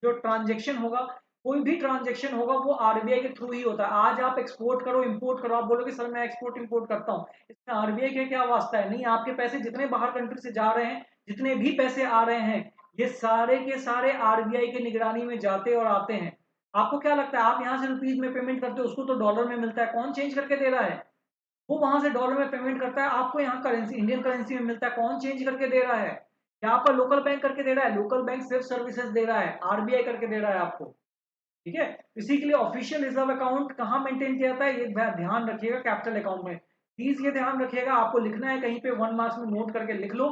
जो ट्रांजेक्शन होगा, कोई भी ट्रांजेक्शन होगा वो आरबीआई के थ्रू ही होता है। आज आप एक्सपोर्ट करो, इंपोर्ट करो, आप बोलोगे सर मैं एक्सपोर्ट इंपोर्ट करता हूँ, इसमें आरबीआई का क्या वास्ता है? नहीं, आपके पैसे जितने बाहर कंट्री से जा रहे हैं, जितने भी पैसे आ रहे हैं, ये सारे के सारे आरबीआई के निगरानी में जाते और आते हैं। आपको क्या लगता है, आप यहां से रुपीज में पेमेंट करते हो, उसको तो डॉलर में मिलता है, कौन चेंज करके दे रहा है? वो वहां से डॉलर में पेमेंट करता है, आपको यहाँ करेंसी इंडियन करेंसी में मिलता है, कौन चेंज करके दे रहा है? क्या आपका लोकल बैंक करके दे रहा है? लोकल बैंक सिर्फ सर्विसेज दे रहा है, आरबीआई करके दे रहा है आपको। ठीक है, इसी के लिए ऑफिशियल रिजर्व अकाउंट कहाँ मेंटेन किया जाता है, ये ध्यान रखिएगा, कैपिटल अकाउंट में। प्लीज ये ध्यान रखिएगा, आपको लिखना है कहीं पे, 1 मार्क्स में नोट करके लिख लो,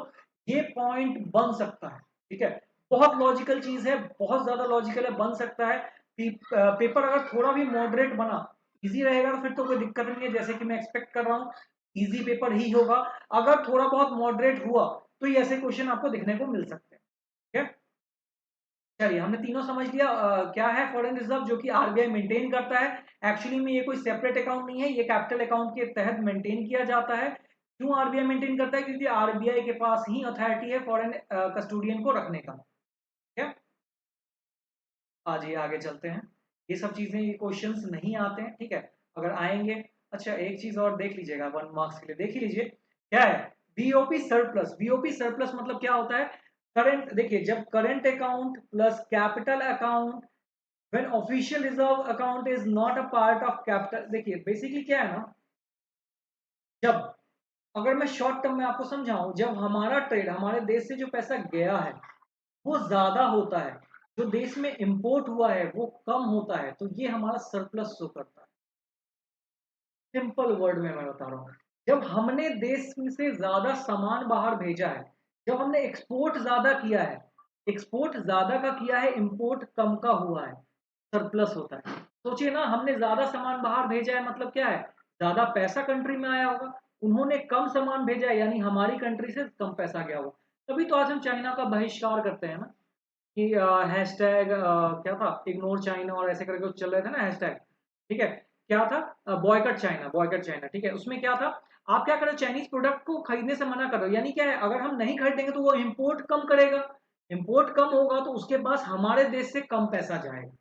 ये पॉइंट बन सकता है। ठीक है, बहुत लॉजिकल चीज है, बहुत ज्यादा लॉजिकल है, बन सकता है। पेपर अगर थोड़ा भी मॉडरेट बना, इजी रहेगा तो फिर तो कोई दिक्कत नहीं है, जैसे कि मैं एक्सपेक्ट कर रहा हूँ इजी पेपर ही होगा। अगर थोड़ा बहुत मॉडरेट हुआ तो ये ऐसे क्वेश्चन आपको दिखने को मिल सकते हैं। ठीक है, चलिए हमने तीनों समझ लिया। क्या है फॉरेन रिजर्व, जो कि आरबीआई मेंटेन करता है। एक्चुअली में ये कोई सेपरेट अकाउंट नहीं है, ये कैपिटल अकाउंट के तहत मेंटेन किया जाता है। क्यों आरबीआई मेंटेन करता है? क्योंकि आरबीआई के पास ही अथॉरिटी है फॉरेन कस्टोडियन को रखने का। ठीक है, आज ये आगे चलते हैं। ये सब चीजें, ये क्वेश्चंस नहीं आते हैं, ठीक है, अगर आएंगे। अच्छा, एक चीज और देख लीजिएगा, 1 मार्क्स के लिए देख ही लीजिए, क्या है बीओपी सरप्लस। बीओपी सरप्लस मतलब क्या होता है? करंट, देखिए, जब current account plus capital account when official reserve account is not a part of capital. देखिए बेसिकली क्या है ना, जब, अगर मैं शॉर्ट टर्म में आपको समझाऊं, जब हमारा ट्रेड, हमारे देश से जो पैसा गया है वो ज्यादा होता है, जो देश में इंपोर्ट हुआ है वो कम होता है, तो ये हमारा सरप्लस शो करता है। सिंपल वर्ड में मैं बता रहा हूँ, जब हमने देश में से ज्यादा सामान बाहर भेजा है, जब हमने एक्सपोर्ट ज्यादा किया है, एक्सपोर्ट ज्यादा का किया है, इंपोर्ट कम का हुआ है, सरप्लस होता है। सोचिए ना, हमने ज्यादा सामान बाहर भेजा है, मतलब क्या है? ज्यादा पैसा कंट्री में आया होगा। उन्होंने कम सामान भेजा है, यानी हमारी कंट्री से कम पैसा गया होगा। तभी तो आज हम चाइना का बहिष्कार करते हैं ना, कि हैशटैग क्या था, इग्नोर चाइना और ऐसे करके कुछ चल रहे थे ना हैशटैग। ठीक है, क्या था, बॉयकट चाइना, बॉयकट चाइना। ठीक है, उसमें क्या था, आप क्या कर रहे हो, चाइनीज प्रोडक्ट को खरीदने से मना कर रहे हो, यानी क्या है, अगर हम नहीं खरीदेंगे तो वो इंपोर्ट कम करेगा, इंपोर्ट कम होगा तो उसके पास हमारे देश से कम पैसा जाएगा।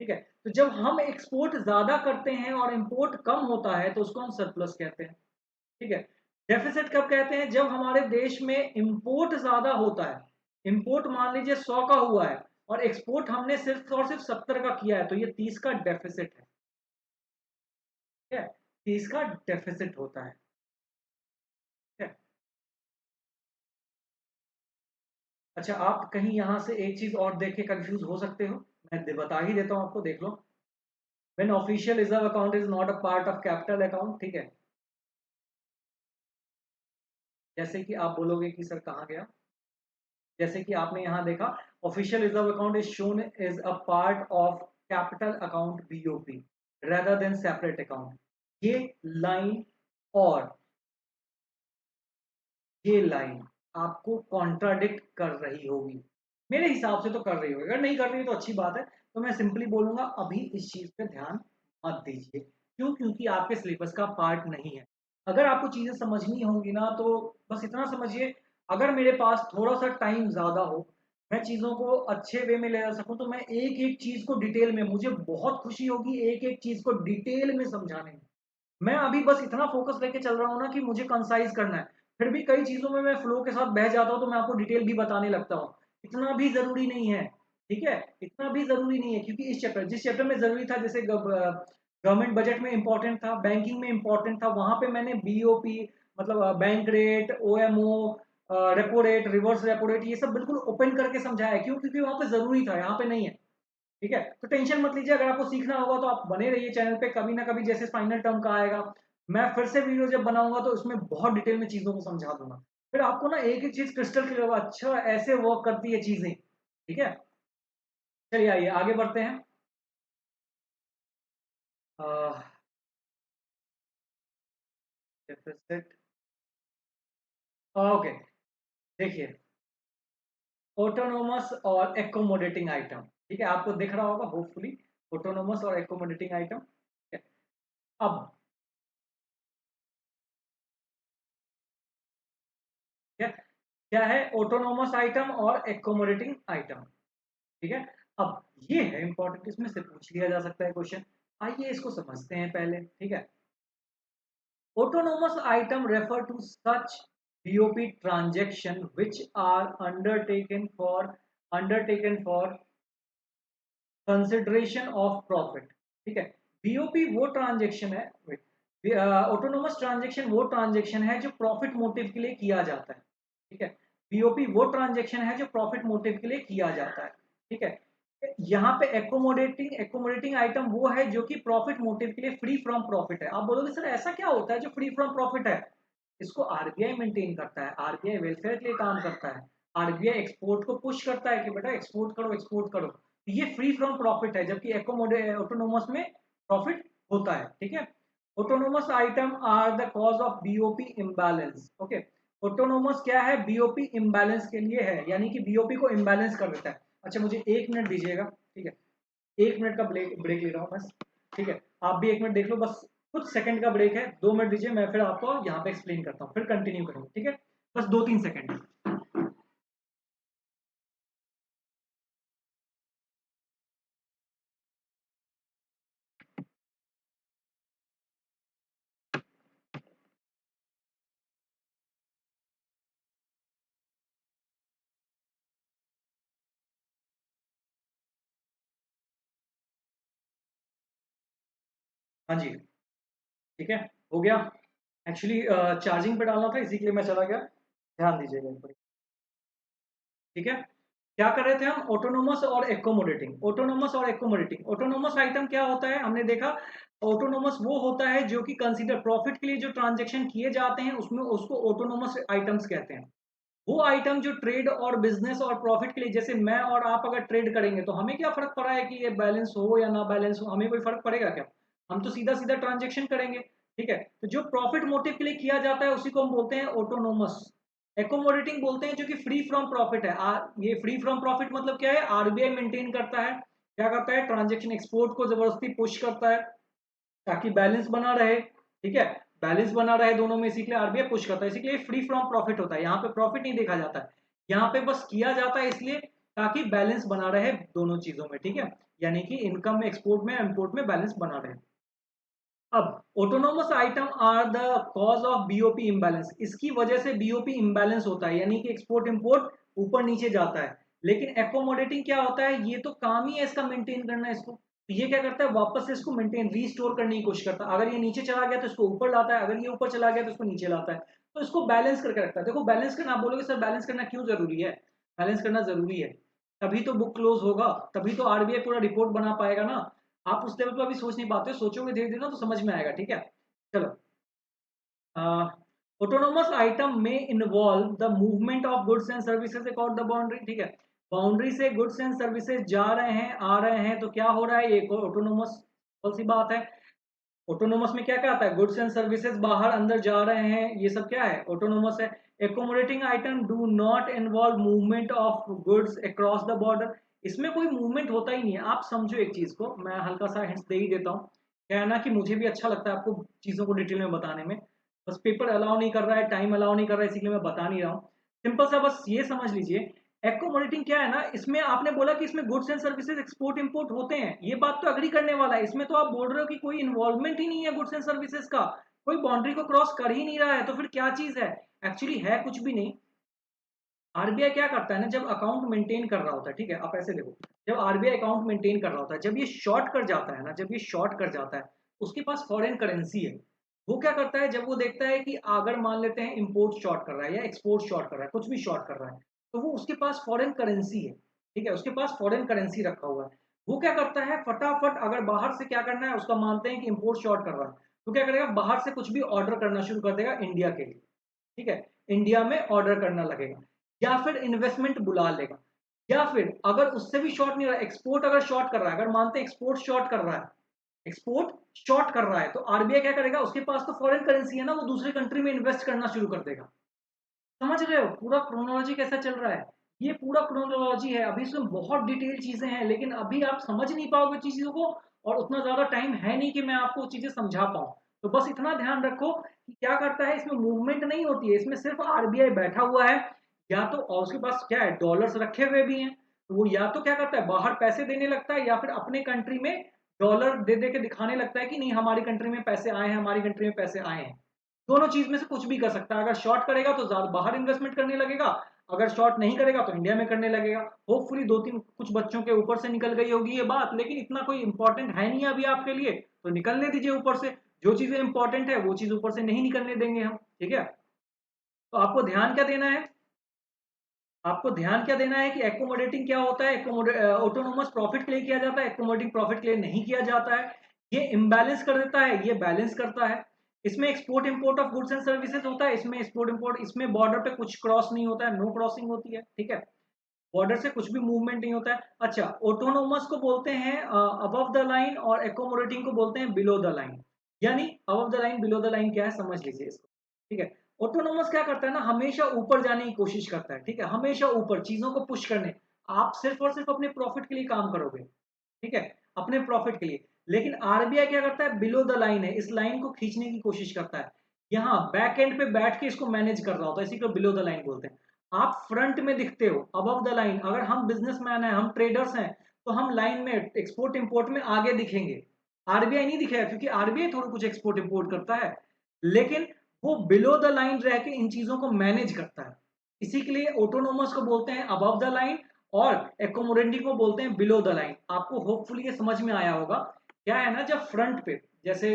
ठीक है, तो जब हम एक्सपोर्ट ज्यादा करते हैं और इंपोर्ट कम होता है तो उसको हम सरप्लस कहते हैं। ठीक है, डेफिसिट कब कहते हैं? जब हमारे देश में इंपोर्ट ज्यादा होता है, इंपोर्ट मान लीजिए 100 का हुआ है और एक्सपोर्ट हमने सिर्फ और सिर्फ 70 का किया है, तो ये 30 का डेफिसिट है। ठीक है, 30 का डेफिसिट होता है। ठीक है, अच्छा, आप कहीं यहां से एक चीज और देख के कंफ्यूज हो सकते हो, मैं बता ही देता हूं आपको, देख लो। When official reserve account is not a part of capital account, ठीक है, जैसे कि आप बोलोगे कि सर कहाँ गया, जैसे कि आपने यहां देखा, official reserve account is shown is a part of capital account BOP rather than separate account. ये लाइन और ये लाइन आपको कॉन्ट्राडिक्ट कर रही होगी, मेरे हिसाब से तो कर रही होगी, अगर नहीं कर रही तो अच्छी बात है। तो मैं सिंपली बोलूंगा अभी इस चीज पे ध्यान मत दीजिए। क्यों? क्योंकि आपके सिलेबस का पार्ट नहीं है। अगर आपको चीजें समझनी होंगी ना तो बस इतना समझिए, अगर मेरे पास थोड़ा सा टाइम ज्यादा हो, मैं चीजों को अच्छे वे में ले जा सकूं, तो मैं एक एक चीज को डिटेल में, मुझे बहुत खुशी होगी एक एक चीज को डिटेल में समझाने में। मैं अभी बस इतना फोकस लेके चल रहा हूँ ना कि मुझे कंसाइज करना है, फिर भी कई चीजों में मैं फ्लो के साथ बह जाता हूँ, तो मैं आपको डिटेल भी बताने लगता हूँ। इतना भी जरूरी नहीं है। ठीक है, इतना भी जरूरी नहीं है, क्योंकि इस चैप्टर, जिस चैप्टर में जरूरी था, जैसे गवर्नमेंट बजट में इंपॉर्टेंट था, बैंकिंग में इंपॉर्टेंट था, वहां पे मैंने बीओपी, मतलब bank rate, OMO, repo rate, reverse repo rate, ये सब बिल्कुल ओपन करके समझाया है। क्यों? क्योंकि वहां पे जरूरी था, यहाँ पे नहीं है। ठीक है, तो टेंशन मत लीजिए, अगर आपको सीखना होगा तो आप बने रहिए चैनल पे, कभी ना कभी जैसे फाइनल टर्म का आएगा, मैं फिर से वीडियो जब बनाऊंगा तो उसमें बहुत डिटेल में चीजों को समझा दूंगा, फिर आपको ना एक एक चीज क्रिस्टल क्लियर होगा, अच्छा ऐसे वर्क करती है चीजें। ठीक है, चलिए आइए आगे बढ़ते हैं। डेफिसिट, ओके, देखिए, ऑटोनोमस और एकोमोडेटिंग आइटम, ठीक है, आपको दिख रहा होगा होपफुली ऑटोनोमस और एकोमोडेटिंग आइटम। अब ठीक है, क्या है ऑटोनोमस आइटम और एकोमोडेटिंग आइटम। ठीक है, अब ये है इंपॉर्टेंट, इसमें से पूछ लिया जा सकता है क्वेश्चन। आइए इसको समझते हैं पहले। ठीक है, autonomous item refer to such BOP transaction which are undertaken for consideration of profit। ठीक है, बीओपी वो ट्रांजेक्शन है, ऑटोनोमस ट्रांजेक्शन वो ट्रांजेक्शन है जो प्रॉफिट मोटिव के लिए किया जाता है। ठीक है, बीओपी वो ट्रांजेक्शन है जो प्रॉफिट मोटिव के लिए किया जाता है। ठीक है, यहाँ पे एकोमोडेटिंग आइटम वो है जो कि प्रॉफिट मोटिव के लिए फ्री फ्रॉम प्रॉफिट है। आप बोलोगे सर ऐसा क्या होता है जो फ्री फ्रॉम प्रॉफिट है? इसको आरबीआई मेंटेन करता है, आरबीआई वेलफेयर के लिए काम करता है, आरबीआई एक्सपोर्ट को पुश करता है कि बेटा एक्सपोर्ट करो एक्सपोर्ट करो, तो ये फ्री फ्रॉम प्रॉफिट है, जबकि ऑटोनोमस में प्रॉफिट होता है। ठीक है, autonomous item are the cause of BOP imbalance. Okay, autonomous क्या है? बीओपी इम्बैलेंस के लिए है, यानी कि बीओपी को इम्बैलेंस कर देता है। अच्छा मुझे 1 मिनट दीजिएगा। ठीक है, 1 मिनट का ब्रेक ब्रेक ले रहा हूँ बस। ठीक है, आप भी 1 मिनट देख लो, बस कुछ सेकंड का ब्रेक है, 2 मिनट दीजिए, मैं फिर आपको यहाँ पे एक्सप्लेन करता हूँ, फिर कंटिन्यू करूँगा। ठीक है, बस 2-3 सेकंड। हाँ जी, ठीक है, हो गया। एक्चुअली चार्जिंग पे डालना था, इसी के लिए मैं चला गया, ध्यान दीजिएगा एक बार। ठीक है, क्या कर रहे थे हम? ऑटोनोमस और एकोमोडेटिंग, ऑटोनोमस और एकोमोडेटिंग। ऑटोनोमस आइटम क्या होता है हमने देखा? ऑटोनोमस वो होता है जो कि कंसीडर प्रॉफिट के लिए जो ट्रांजेक्शन किए जाते हैं उसमें उसको ऑटोनोमस आइटम्स कहते हैं। वो आइटम जो ट्रेड और बिजनेस और प्रॉफिट के लिए, जैसे मैं और आप अगर ट्रेड करेंगे तो हमें क्या फर्क पड़ा है कि ये बैलेंस हो या ना बैलेंस हो, हमें कोई फर्क पड़ेगा क्या? हम तो सीधा सीधा ट्रांजेक्शन करेंगे। ठीक है, तो जो प्रॉफिट मोटिव के लिए किया जाता है उसी को हम बोलते हैं ऑटोनोमस। एकोमोडेटिंग बोलते हैं जो कि फ्री फ्रॉम प्रॉफिट है। ये फ्री फ्रॉम प्रॉफिट मतलब क्या है? आरबीआई मेंटेन करता है, क्या करता है? ट्रांजेक्शन एक्सपोर्ट को जबरदस्ती पुश करता है ताकि बैलेंस बना रहे। ठीक है, बैलेंस बना रहे दोनों में, इसी के लिए आरबीआई पुश करता है, इसी के लिए फ्री फ्रॉम प्रॉफिट होता है। यहाँ पे प्रॉफिट नहीं देखा जाता है, यहाँ पे बस किया जाता है इसलिए ताकि बैलेंस बना रहे दोनों चीजों में। ठीक है, यानी कि इनकम एक्सपोर्ट में इंपोर्ट में बैलेंस बना रहे। अब autonomous item are the cause of BOP imbalance, इसकी वजह से बीओपी इम्बैलेंस होता है, यानी कि एक्सपोर्ट इंपोर्ट ऊपर नीचे जाता है। लेकिन एकोमोडेटिंग क्या होता है? ये तो काम ही है इसका मेंटेन करना इसको, तो ये क्या करता है? वापस से इसको मेंटेन रीस्टोर करने की कोशिश करता है। अगर ये नीचे चला गया तो इसको ऊपर लाता है, अगर ये ऊपर चला गया तो इसको नीचे लाता है, तो इसको बैलेंस करके रखता है। देखो बैलेंस करना, आप बोलोगे सर बैलेंस करना क्यों जरूरी है? बैलेंस करना जरूरी है, तभी तो बुक क्लोज होगा, तभी तो आरबीआई पूरा रिपोर्ट बना पाएगा ना। आप उस लेवल पर अभी सोच नहीं पाते, सोचोगे धीरे धीरे ना तो समझ में आएगा। ठीक है, चलो। ऑटोनोमस आइटम में involve the movement of goods and services across the boundary. ठीक है, बाउंड्री से गुड्स एंड सर्विसेज जा रहे हैं आ रहे हैं तो क्या हो रहा है? ये ऑटोनोमस कौन सी बात है? ऑटोनोमस में क्या क्या आता है? गुड्स एंड सर्विसेज बाहर अंदर जा रहे हैं, ये सब क्या है? ऑटोनोमस है। Accommodating item do not involve movement of goods across the border, इसमें कोई मूवमेंट होता ही नहीं है। आप समझो एक चीज को, मैं हल्का सा हिंट्स दे ही देता हूँ। क्या है ना कि मुझे भी अच्छा लगता है आपको चीजों को डिटेल में बताने में, बस पेपर अलाउ नहीं कर रहा है, टाइम अलाउ नहीं कर रहा है, इसीलिए मैं बता नहीं रहा हूँ। सिंपल सा बस ये समझ लीजिए, एक्कोमोडेटिंग क्या है ना, इसमें आपने बोला कि इसमें goods and services export import होते हैं, ये बात तो अग्री करने वाला है। इसमें तो आप बोल रहे हो कि कोई इन्वॉल्वमेंट ही नहीं है गुड्स एंड सर्विसेज का, कोई बाउंड्री को क्रॉस कर ही नहीं रहा है, तो फिर क्या चीज है? एक्चुअली है कुछ भी नहीं। आरबीआई क्या करता है ना, जब अकाउंट मेंटेन कर रहा होता है, ठीक है, आप ऐसे देखो, जब आरबीआई अकाउंट मेंटेन कर रहा होता है, जब ये शॉर्ट कर जाता है ना, जब ये शॉर्ट कर जाता है, उसके पास फॉरेन करेंसी है। वो क्या करता है, जब वो देखता है कि अगर मान लेते हैं इंपोर्ट शॉर्ट कर रहा है या एक्सपोर्ट शॉर्ट कर रहा है, कुछ भी शॉर्ट कर रहा है, तो वो उसके पास फॉरेन करेंसी है। ठीक है, उसके पास फॉरेन करेंसी रखा हुआ है। वो क्या करता है, फटाफट अगर बाहर से क्या करना है, उसका मानते हैं कि इंपोर्ट शॉर्ट कर रहा है, तो क्या करेगा, बाहर से कुछ भी ऑर्डर करना शुरू कर देगा इंडिया के लिए। ठीक है, इंडिया में ऑर्डर करना लगेगा, या फिर इन्वेस्टमेंट बुला लेगा, या फिर अगर उससे भी शॉर्ट नहीं रहा, एक्सपोर्ट अगर शॉर्ट कर रहा है, अगर मानते हैं एक्सपोर्ट शॉर्ट कर रहा है, एक्सपोर्ट शॉर्ट कर रहा है, तो आरबीआई क्या करेगा, उसके पास तो फॉरेन करेंसी है ना, वो दूसरे कंट्री में इन्वेस्ट करना शुरू कर देगा। समझ रहे हो पूरा क्रोनोलॉजी कैसा चल रहा है? ये पूरा क्रोनोलॉजी है। अभी इसमें बहुत डिटेल चीजें हैं, लेकिन अभी आप समझ नहीं पाओगे चीजों को, और उतना ज्यादा टाइम है नहीं कि मैं आपको चीजें समझा पाऊँ। तो बस इतना ध्यान रखो कि क्या करता है, इसमें मूवमेंट नहीं होती है, इसमें सिर्फ आरबीआई बैठा हुआ है, या तो और उसके पास क्या है, डॉलर्स रखे हुए भी हैं, तो वो या तो क्या करता है, बाहर पैसे देने लगता है, या फिर अपने कंट्री में डॉलर दे दे के दिखाने लगता है कि नहीं हमारी कंट्री में पैसे आए हैं, हमारी कंट्री में पैसे आए हैं। दोनों चीज में से कुछ भी कर सकता है। अगर शॉर्ट करेगा तो ज्यादा बाहर इन्वेस्टमेंट करने लगेगा, अगर शॉर्ट नहीं करेगा तो इंडिया में करने लगेगा। होपफुली दो तीन कुछ बच्चों के ऊपर से निकल गई होगी ये बात, लेकिन इतना कोई इंपॉर्टेंट है नहीं अभी आपके लिए, तो निकलने दीजिए ऊपर से। जो चीजें इंपॉर्टेंट है वो चीज ऊपर से नहीं निकलने देंगे हम, ठीक है। तो आपको ध्यान क्या देना है, आपको ध्यान क्या देना है कि एकोमोडेटिंग क्या होता है। ऑटोनोमस प्रॉफिट के लिए किया जाता है, एकोमोडेटिंग प्रॉफिट के लिए नहीं किया जाता है। ये इम्बैलेंस कर देता है, ये बैलेंस करता है। इसमें export import of goods and services होता है, इसमें एक्सपोर्ट इंपोर्ट, इसमें बॉर्डर पे कुछ क्रॉस नहीं होता है, नो क्रॉसिंग होती है, ठीक है। बॉर्डर से कुछ भी मूवमेंट नहीं होता है। अच्छा, ऑटोनोमस को बोलते हैं अबव द लाइन, और एकोमोडेटिंग को बोलते हैं बिलो द लाइन। यानी above the line below the line क्या है समझ लीजिए इसको, ठीक है। ऑटोनोमस क्या करता है ना, हमेशा ऊपर जाने की कोशिश करता है, ठीक है, हमेशा ऊपर चीजों को पुश करने। आप सिर्फ और सिर्फ अपने प्रॉफिट के लिए काम करोगे, ठीक है, अपने प्रॉफिट के लिए। लेकिन आरबीआई क्या करता है, बिलो द लाइन है, इस लाइन को खींचने की कोशिश करता है, यहाँ बैक एंड पे बैठ के इसको मैनेज कर रहा होता है, इसी को बिलो द लाइन बोलते हैं। आप फ्रंट में दिखते हो, अबव द लाइन। अगर हम बिजनेसमैन हैं, हम ट्रेडर्स हैं, तो हम लाइन में एक्सपोर्ट इंपोर्ट में आगे दिखेंगे, आरबीआई नहीं दिखेगा, क्योंकि आरबीआई थोड़ा कुछ एक्सपोर्ट इंपोर्ट करता है। लेकिन वो बिलो द लाइन रह के इन चीजों को मैनेज करता है, इसी के लिए ऑटोनोमस को बोलते हैं अबव द लाइन, और एकोमोडेटिंग को बोलते हैं बिलो द लाइन। आपको होपफुली ये समझ में आया होगा। क्या है ना, जब फ्रंट पे, जैसे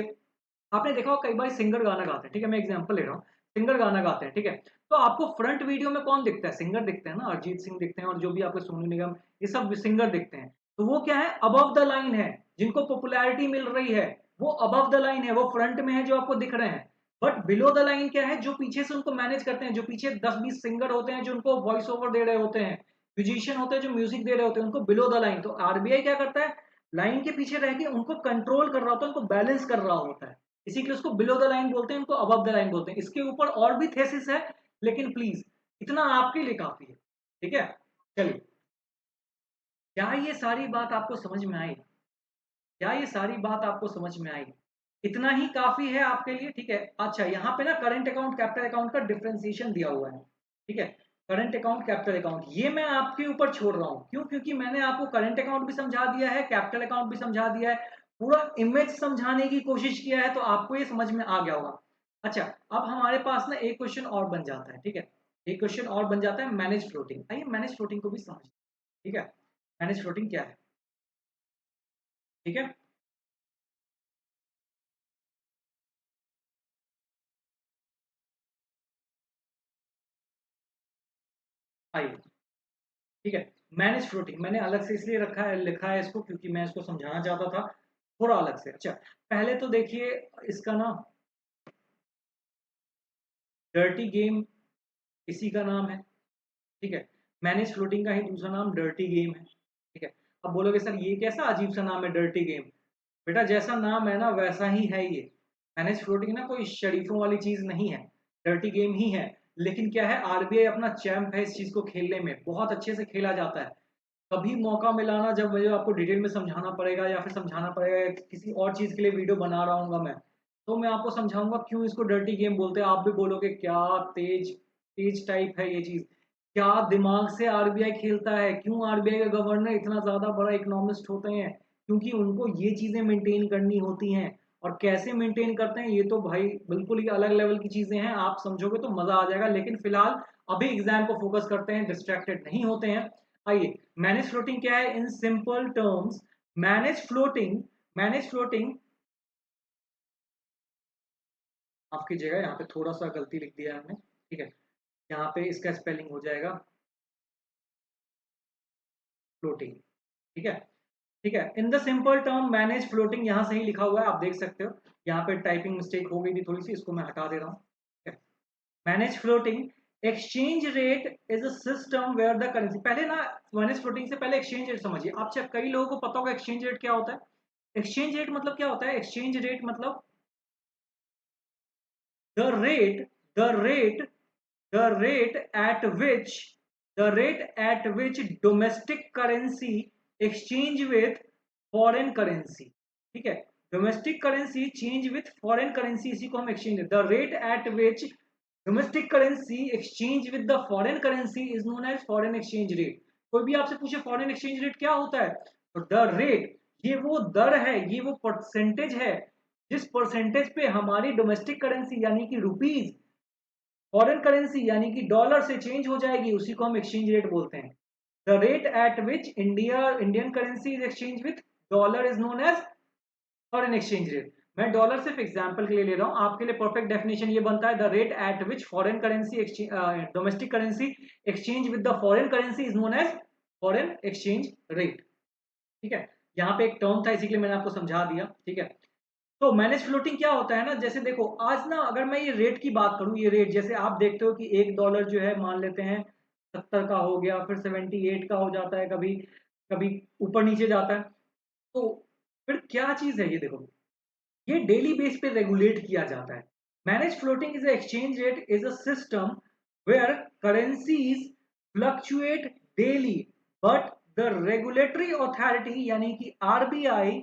आपने देखा हो कई बार सिंगर गाना गाते हैं, ठीक है, मैं एग्जांपल ले रहा हूँ, सिंगर गाना गाते हैं, ठीक है, तो आपको फ्रंट वीडियो में कौन दिखता है, सिंगर दिखते हैं ना, अरिजीत सिंह दिखते हैं, और जो भी आपके सोनू निगम, ये सब सिंगर दिखते हैं। तो वो क्या है, अबव द लाइन है, जिनको पॉपुलैरिटी मिल रही है, वो अबव द लाइन है, वो फ्रंट में है जो आपको दिख रहे हैं। बट बिलो द लाइन क्या है, जो पीछे से उनको मैनेज करते हैं, जो पीछे 10-20 सिंगर होते हैं जो उनको वॉइस ओवर दे रहे होते हैं, म्यूजिशियन होते हैं जो म्यूजिक दे रहे होते हैं, उनको बिलो द लाइन। तो आरबीआई क्या करता है, लाइन के पीछे रह के उनको कंट्रोल कर रहा होता है, उनको बैलेंस कर रहा होता है, इसी के लिए उसको बिलो द लाइन बोलते हैं, उनको अबव द लाइन बोलते हैं। इसके ऊपर और भी थेसिस है, लेकिन प्लीज इतना आपके लिए काफी है, ठीक है। चलिए, क्या ये सारी बात आपको समझ में आई, क्या ये सारी बात आपको समझ में आई, इतना ही काफी है आपके लिए, ठीक है। अच्छा, यहाँ पे ना करंट अकाउंट कैपिटल अकाउंट का डिफरेंशिएशन दिया हुआ है, ठीक है। करंट अकाउंट कैपिटल अकाउंट ये मैं आपके ऊपर छोड़ रहा हूँ, क्यों, क्योंकि मैंने आपको करंट अकाउंट भी समझा दिया है, कैपिटल अकाउंट भी समझा दिया है, पूरा इमेज समझाने की कोशिश किया है, तो आपको ये समझ में आ गया होगा। अच्छा, अब हमारे पास ना एक क्वेश्चन और बन जाता है, ठीक है, एक क्वेश्चन और बन जाता है, मैनेज फ्लोटिंग। आइए मैनेज फ्लोटिंग को भी समझ, ठीक है, मैनेज फ्लोटिंग क्या है, ठीक है। आइए, ठीक है, मैनेज फ्लोटिंग मैंने अलग से इसलिए रखा है, लिखा है इसको, क्योंकि मैं इसको समझाना चाहता था थोड़ा अलग से। अच्छा, पहले तो देखिए, इसका ना डर्टी गेम इसी का नाम है, ठीक है। मैनेज फ्लोटिंग का ही दूसरा नाम डर्टी गेम है, ठीक है। अब बोलोगे सर ये कैसा अजीब सा नाम है डर्टी गेम। बेटा जैसा नाम है ना वैसा ही है ये। मैनेज फ्लोटिंग ना कोई शरीफों वाली चीज नहीं है, डर्टी गेम ही है। लेकिन क्या है, आरबीआई अपना चैंप है इस चीज को खेलने में, बहुत अच्छे से खेला जाता है। कभी मौका मिला ना, जब मुझे आपको डिटेल में समझाना पड़ेगा, या फिर समझाना पड़ेगा किसी और चीज के लिए वीडियो बना रहा हूँ मैं, तो मैं आपको समझाऊंगा क्यों इसको डर्टी गेम बोलते हैं। आप भी बोलोगे क्या तेज तेज टाइप है ये चीज, क्या दिमाग से आरबीआई खेलता है, क्यों आरबीआई का गवर्नर इतना ज्यादा बड़ा इकोनॉमिस्ट होते हैं, क्योंकि उनको ये चीजें मेंटेन करनी होती हैं। और कैसे मेंटेन करते हैं ये तो भाई बिल्कुल ही अलग लेवल की चीजें हैं, आप समझोगे तो मजा आ जाएगा। लेकिन फिलहाल अभी एग्जाम को फोकस करते हैं, डिस्ट्रैक्टेड नहीं होते हैं। आइए, मैनेज फ्लोटिंग क्या है in simple terms. Manage floating, manage floating, आपकी जगह यहाँ पे थोड़ा सा गलती लिख दिया है हमने, ठीक है। यहाँ पे इसका स्पेलिंग हो जाएगा फ्लोटिंग, ठीक है, ठीक है। In the simple term manage floating, यहाँ से ही लिखा हुआ है, आप देख सकते हो। यहाँ पे टाइपिंग मिस्टेक हो गई थी थोड़ी सी, इसको मैं हटा दे रहा हूँ। Manage floating, exchange rate is a system where the currency, पहले ना मैनेज फ्लोटिंग से पहले एक्सचेंज रेट समझिए आप। चाहे कई लोगों को पता होगा एक्सचेंज रेट क्या होता है। एक्सचेंज रेट मतलब क्या होता है, एक्सचेंज रेट मतलब the rate the rate the rate at which the rate at which domestic currency exchange with foreign currency, ठीक है, domestic currency change with foreign currency, इसी को हम exchange, the rate at which domestic currency exchange with the foreign currency is known as foreign exchange rate. कोई भी आपसे पूछे फॉरेन एक्सचेंज रेट क्या होता है, तो द रेट, ये वो दर है, ये वो परसेंटेज है जिस परसेंटेज पे हमारी डोमेस्टिक करेंसी यानी कि रुपीज फॉरेन करेंसी यानी कि डॉलर से चेंज हो जाएगी, उसी को हम एक्सचेंज रेट बोलते हैं। The rate at which Indian currency is exchange with dollar is known as foreign exchange rate. मैं डॉलर सिर्फ एग्जांपल के लिए ले रहा हूं, आपके लिए परफेक्ट डेफिनेशन ये बनता है, the rate at which foreign currency domestic currency exchange with the foreign currency is known as foreign exchange rate, ठीक है। यहाँ पे एक टर्म था, इसी के लिए मैंने आपको समझा दिया, ठीक है। तो मैनेज फ्लोटिंग क्या होता है ना, जैसे देखो आज ना अगर मैं ये रेट की बात करूं, ये रेट जैसे आप देखते हो कि $1 जो है मान लेते हैं 70 का हो गया, फिर 78 का हो जाता है, कभी कभी ऊपर नीचे जाता है। तो फिर क्या चीज है ये, देखो ये डेली बेस पे रेगुलेट किया जाता है। Manage floating is exchange rate is a system where currencies fluctuate daily, but the regulatory authority यानी कि आरबीआई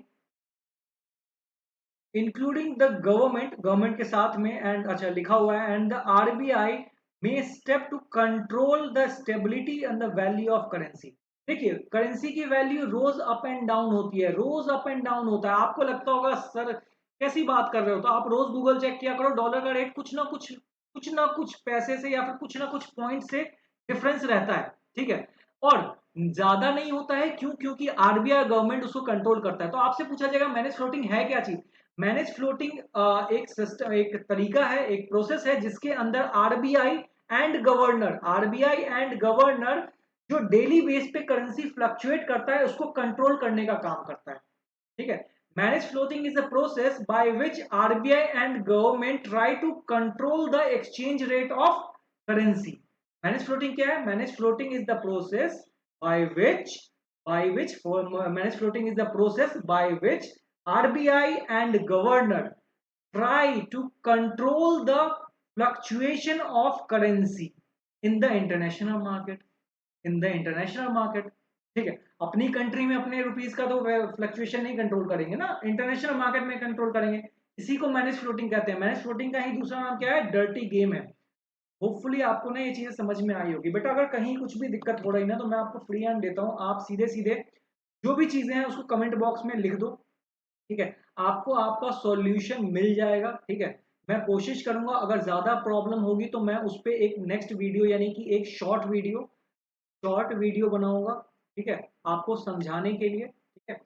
इंक्लूडिंग द गवर्नमेंट के साथ में, एंड अच्छा लिखा हुआ है, and the RBI may step to control the stability and the value of currency. देखिए करेंसी की वैल्यू रोज अप एंड डाउन होती है, रोज अप एंड डाउन होता है। आपको लगता होगा सर कैसी बात कर रहे हो, तो आप रोज गूगल चेक किया करो, डॉलर का रेट कुछ ना कुछ पैसे से या फिर कुछ ना कुछ पॉइंट से डिफरेंस रहता है, ठीक है। और ज्यादा नहीं होता है, क्यों? क्योंकि आरबीआई गवर्नमेंट उसको कंट्रोल करता है। तो आपसे पूछा जाएगा मैनेज फ्लोटिंग है क्या चीज। मैनेज फ्लोटिंग एक सिस्टम, एक तरीका है, एक प्रोसेस है जिसके अंदर आरबीआई एंड गवर्नर जो डेली बेस पे करेंसी फ्लक्चुएट करता है उसको कंट्रोल करने का काम करता है, ठीक है। Manage floating is a process by which RBI and government try to control the exchange rate of currency. Manage floating क्या है? Manage floating is the process managed floating is the process by which RBI and governor try to control the fluctuation of currency in the international market. ठीक है, अपनी कंट्री में अपने रुपीस का तो फ्लक्चुएशन नहीं कंट्रोल करेंगे ना, इंटरनेशनल मार्केट में कंट्रोल करेंगे। इसी को मैनेज फ्लोटिंग कहते हैं। मैनेज फ्लोटिंग का ही दूसरा नाम क्या है? डर्टी गेम है। होपफुली आपको ना ये चीजें समझ में आई होगी। बेटा अगर कहीं कुछ भी दिक्कत हो रही ना तो मैं आपको फ्री हैंड देता हूँ, आप सीधे सीधे जो भी चीजें हैं उसको कमेंट बॉक्स में लिख दो, ठीक है। आपको आपका सॉल्यूशन मिल जाएगा, ठीक है। मैं कोशिश करूंगा अगर ज्यादा प्रॉब्लम होगी तो मैं उस पर एक नेक्स्ट वीडियो यानी कि एक शॉर्ट वीडियो बनाऊंगा, ठीक है, आपको समझाने के लिए, ठीक है।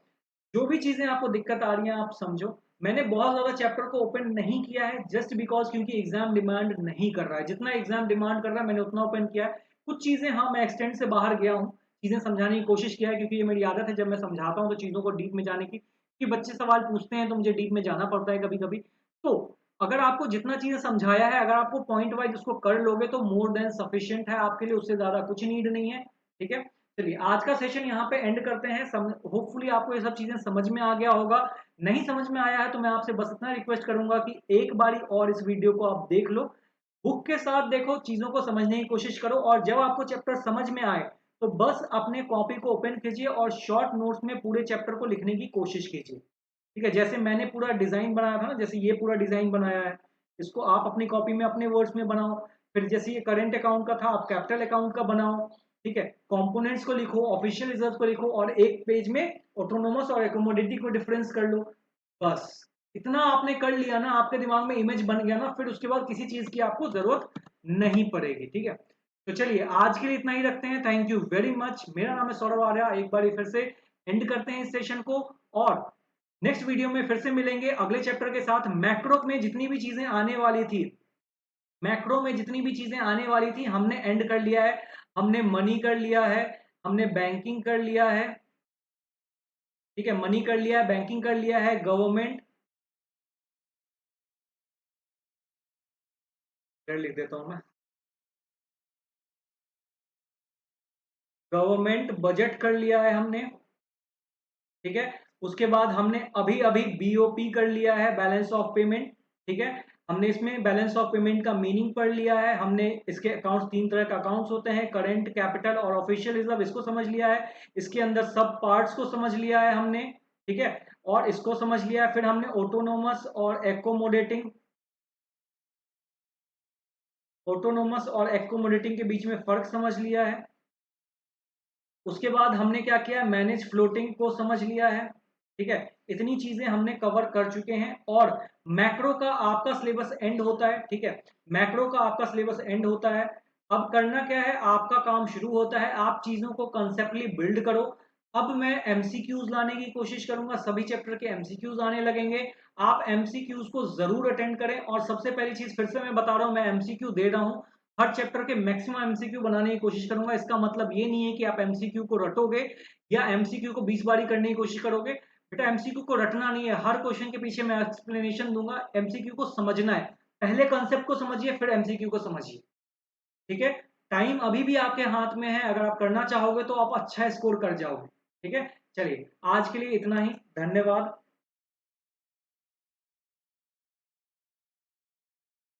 जो भी चीजें आपको दिक्कत आ रही हैं आप समझो। मैंने बहुत ज्यादा चैप्टर को ओपन नहीं किया है जस्ट बिकॉज क्योंकि एग्जाम डिमांड नहीं कर रहा है, जितना एग्जाम डिमांड कर रहा है मैंने उतना ओपन किया है। कुछ चीजें हाँ मैं एक्सटेंड से बाहर गया हूँ, चीजें समझाने की कोशिश किया है, क्योंकि ये मेरी आदत है जब मैं समझाता हूँ तो चीजों को डीप में जाने की, कि बच्चे सवाल पूछते हैं तो मुझे डीप में जाना पड़ता है कभी कभी। तो अगर आपको जितना चीजें समझाया है, अगर आपको पॉइंट वाइज उसको कर लोगे तो मोर देन सफिशियंट है आपके लिए, उससे ज्यादा कुछ नीड नहीं है, ठीक है। चलिए आज का सेशन यहाँ पे एंड करते हैं। होपफुली आपको ये सब चीजें समझ में आ गया होगा। नहीं समझ में आया है तो मैं आपसे बस इतना रिक्वेस्ट करूंगा कि एक बारी और इस वीडियो को आप देख लो, बुक के साथ देखो, चीजों को समझने की कोशिश करो, और जब आपको चैप्टर समझ में आए तो बस अपने कॉपी को ओपन कीजिए और शॉर्ट नोट्स में पूरे चैप्टर को लिखने की कोशिश कीजिए, ठीक है। जैसे मैंने पूरा डिजाइन बनाया था ना, जैसे ये पूरा डिजाइन बनाया है, इसको आप अपनी कॉपी में अपने वर्ड्स में बनाओ। फिर जैसे ये करेंट अकाउंट का था, आप कैपिटल अकाउंट का बनाओ, ठीक है। कंपोनेंट्स को लिखो, ऑफिशियल रिजर्व को लिखो, और एक पेज में ऑटोनोमस और एकोमोडेटी को डिफरेंस कर लो। बस इतना आपने कर लिया ना, आपके दिमाग में इमेज बन गया ना, फिर उसके बाद किसी चीज की आपको जरूरत नहीं पड़ेगी, ठीक है। तो चलिए आज के लिए इतना ही रखते हैं। Thank you very much. मेरा नाम है सौरभ आर्या। एक बार फिर से एंड करते हैं इस सेशन को, और नेक्स्ट वीडियो में फिर से मिलेंगे अगले चैप्टर के साथ। मैक्रो में जितनी भी चीजें आने वाली थी हमने एंड कर लिया है। हमने मनी कर लिया है, हमने बैंकिंग कर लिया है, ठीक है, मनी कर लिया है, बैंकिंग कर लिया है, गवर्नमेंट, लिख देता हूं मैं, गवर्नमेंट बजट कर लिया है हमने, ठीक है। उसके बाद हमने अभी अभी बीओपी कर लिया है, बैलेंस ऑफ पेमेंट, ठीक है। हमने इसमें बैलेंस ऑफ पेमेंट का मीनिंग पढ़ लिया है, हमने इसके अकाउंट्स, 3 तरह के अकाउंट्स होते हैं, करंट, कैपिटल और ऑफिशियल रिजर्व, इसको समझ लिया है। इसके अंदर सब पार्ट्स को समझ लिया है हमने, ठीक है, और इसको समझ लिया है। फिर हमने ऑटोनोमस और एकोमोडेटिंग के बीच में फर्क समझ लिया है। उसके बाद हमने क्या किया, मैनेज फ्लोटिंग को समझ लिया है, ठीक है। इतनी चीजें हमने कवर कर चुके हैं। और मैक्रो का आपका सिलेबस एंड होता है, ठीक है, मैक्रो का आपका सिलेबस एंड होता है। अब करना क्या है, आपका काम शुरू होता है, आप चीजों को कंसेप्टली बिल्ड करो। अब मैं एमसीक्यूज लाने की कोशिश करूंगा, सभी चैप्टर के एमसीक्यूज आने लगेंगे। आप एमसीक्यूज को जरूर अटेंड करें। और सबसे पहली चीज फिर से मैं बता रहा हूं, मैं एमसीक्यू दे रहा हूं, हर चैप्टर के मैक्सिमम एमसीक्यू बनाने की कोशिश करूंगा। इसका मतलब ये नहीं है कि आप एमसीक्यू को रटोगे या एमसीक्यू को 20 बारी करने की कोशिश करोगे। बेटा एमसीक्यू को रटना नहीं है, हर क्वेश्चन के पीछे मैं एक्सप्लेनेशन दूंगा। एमसीक्यू को समझना है, पहले कंसेप्ट को समझिए फिर एमसीक्यू को समझिए, ठीक है। टाइम अभी भी आपके हाथ में है, अगर आप करना चाहोगे तो आप अच्छा स्कोर कर जाओगे, ठीक है। चलिए आज के लिए इतना ही, धन्यवाद।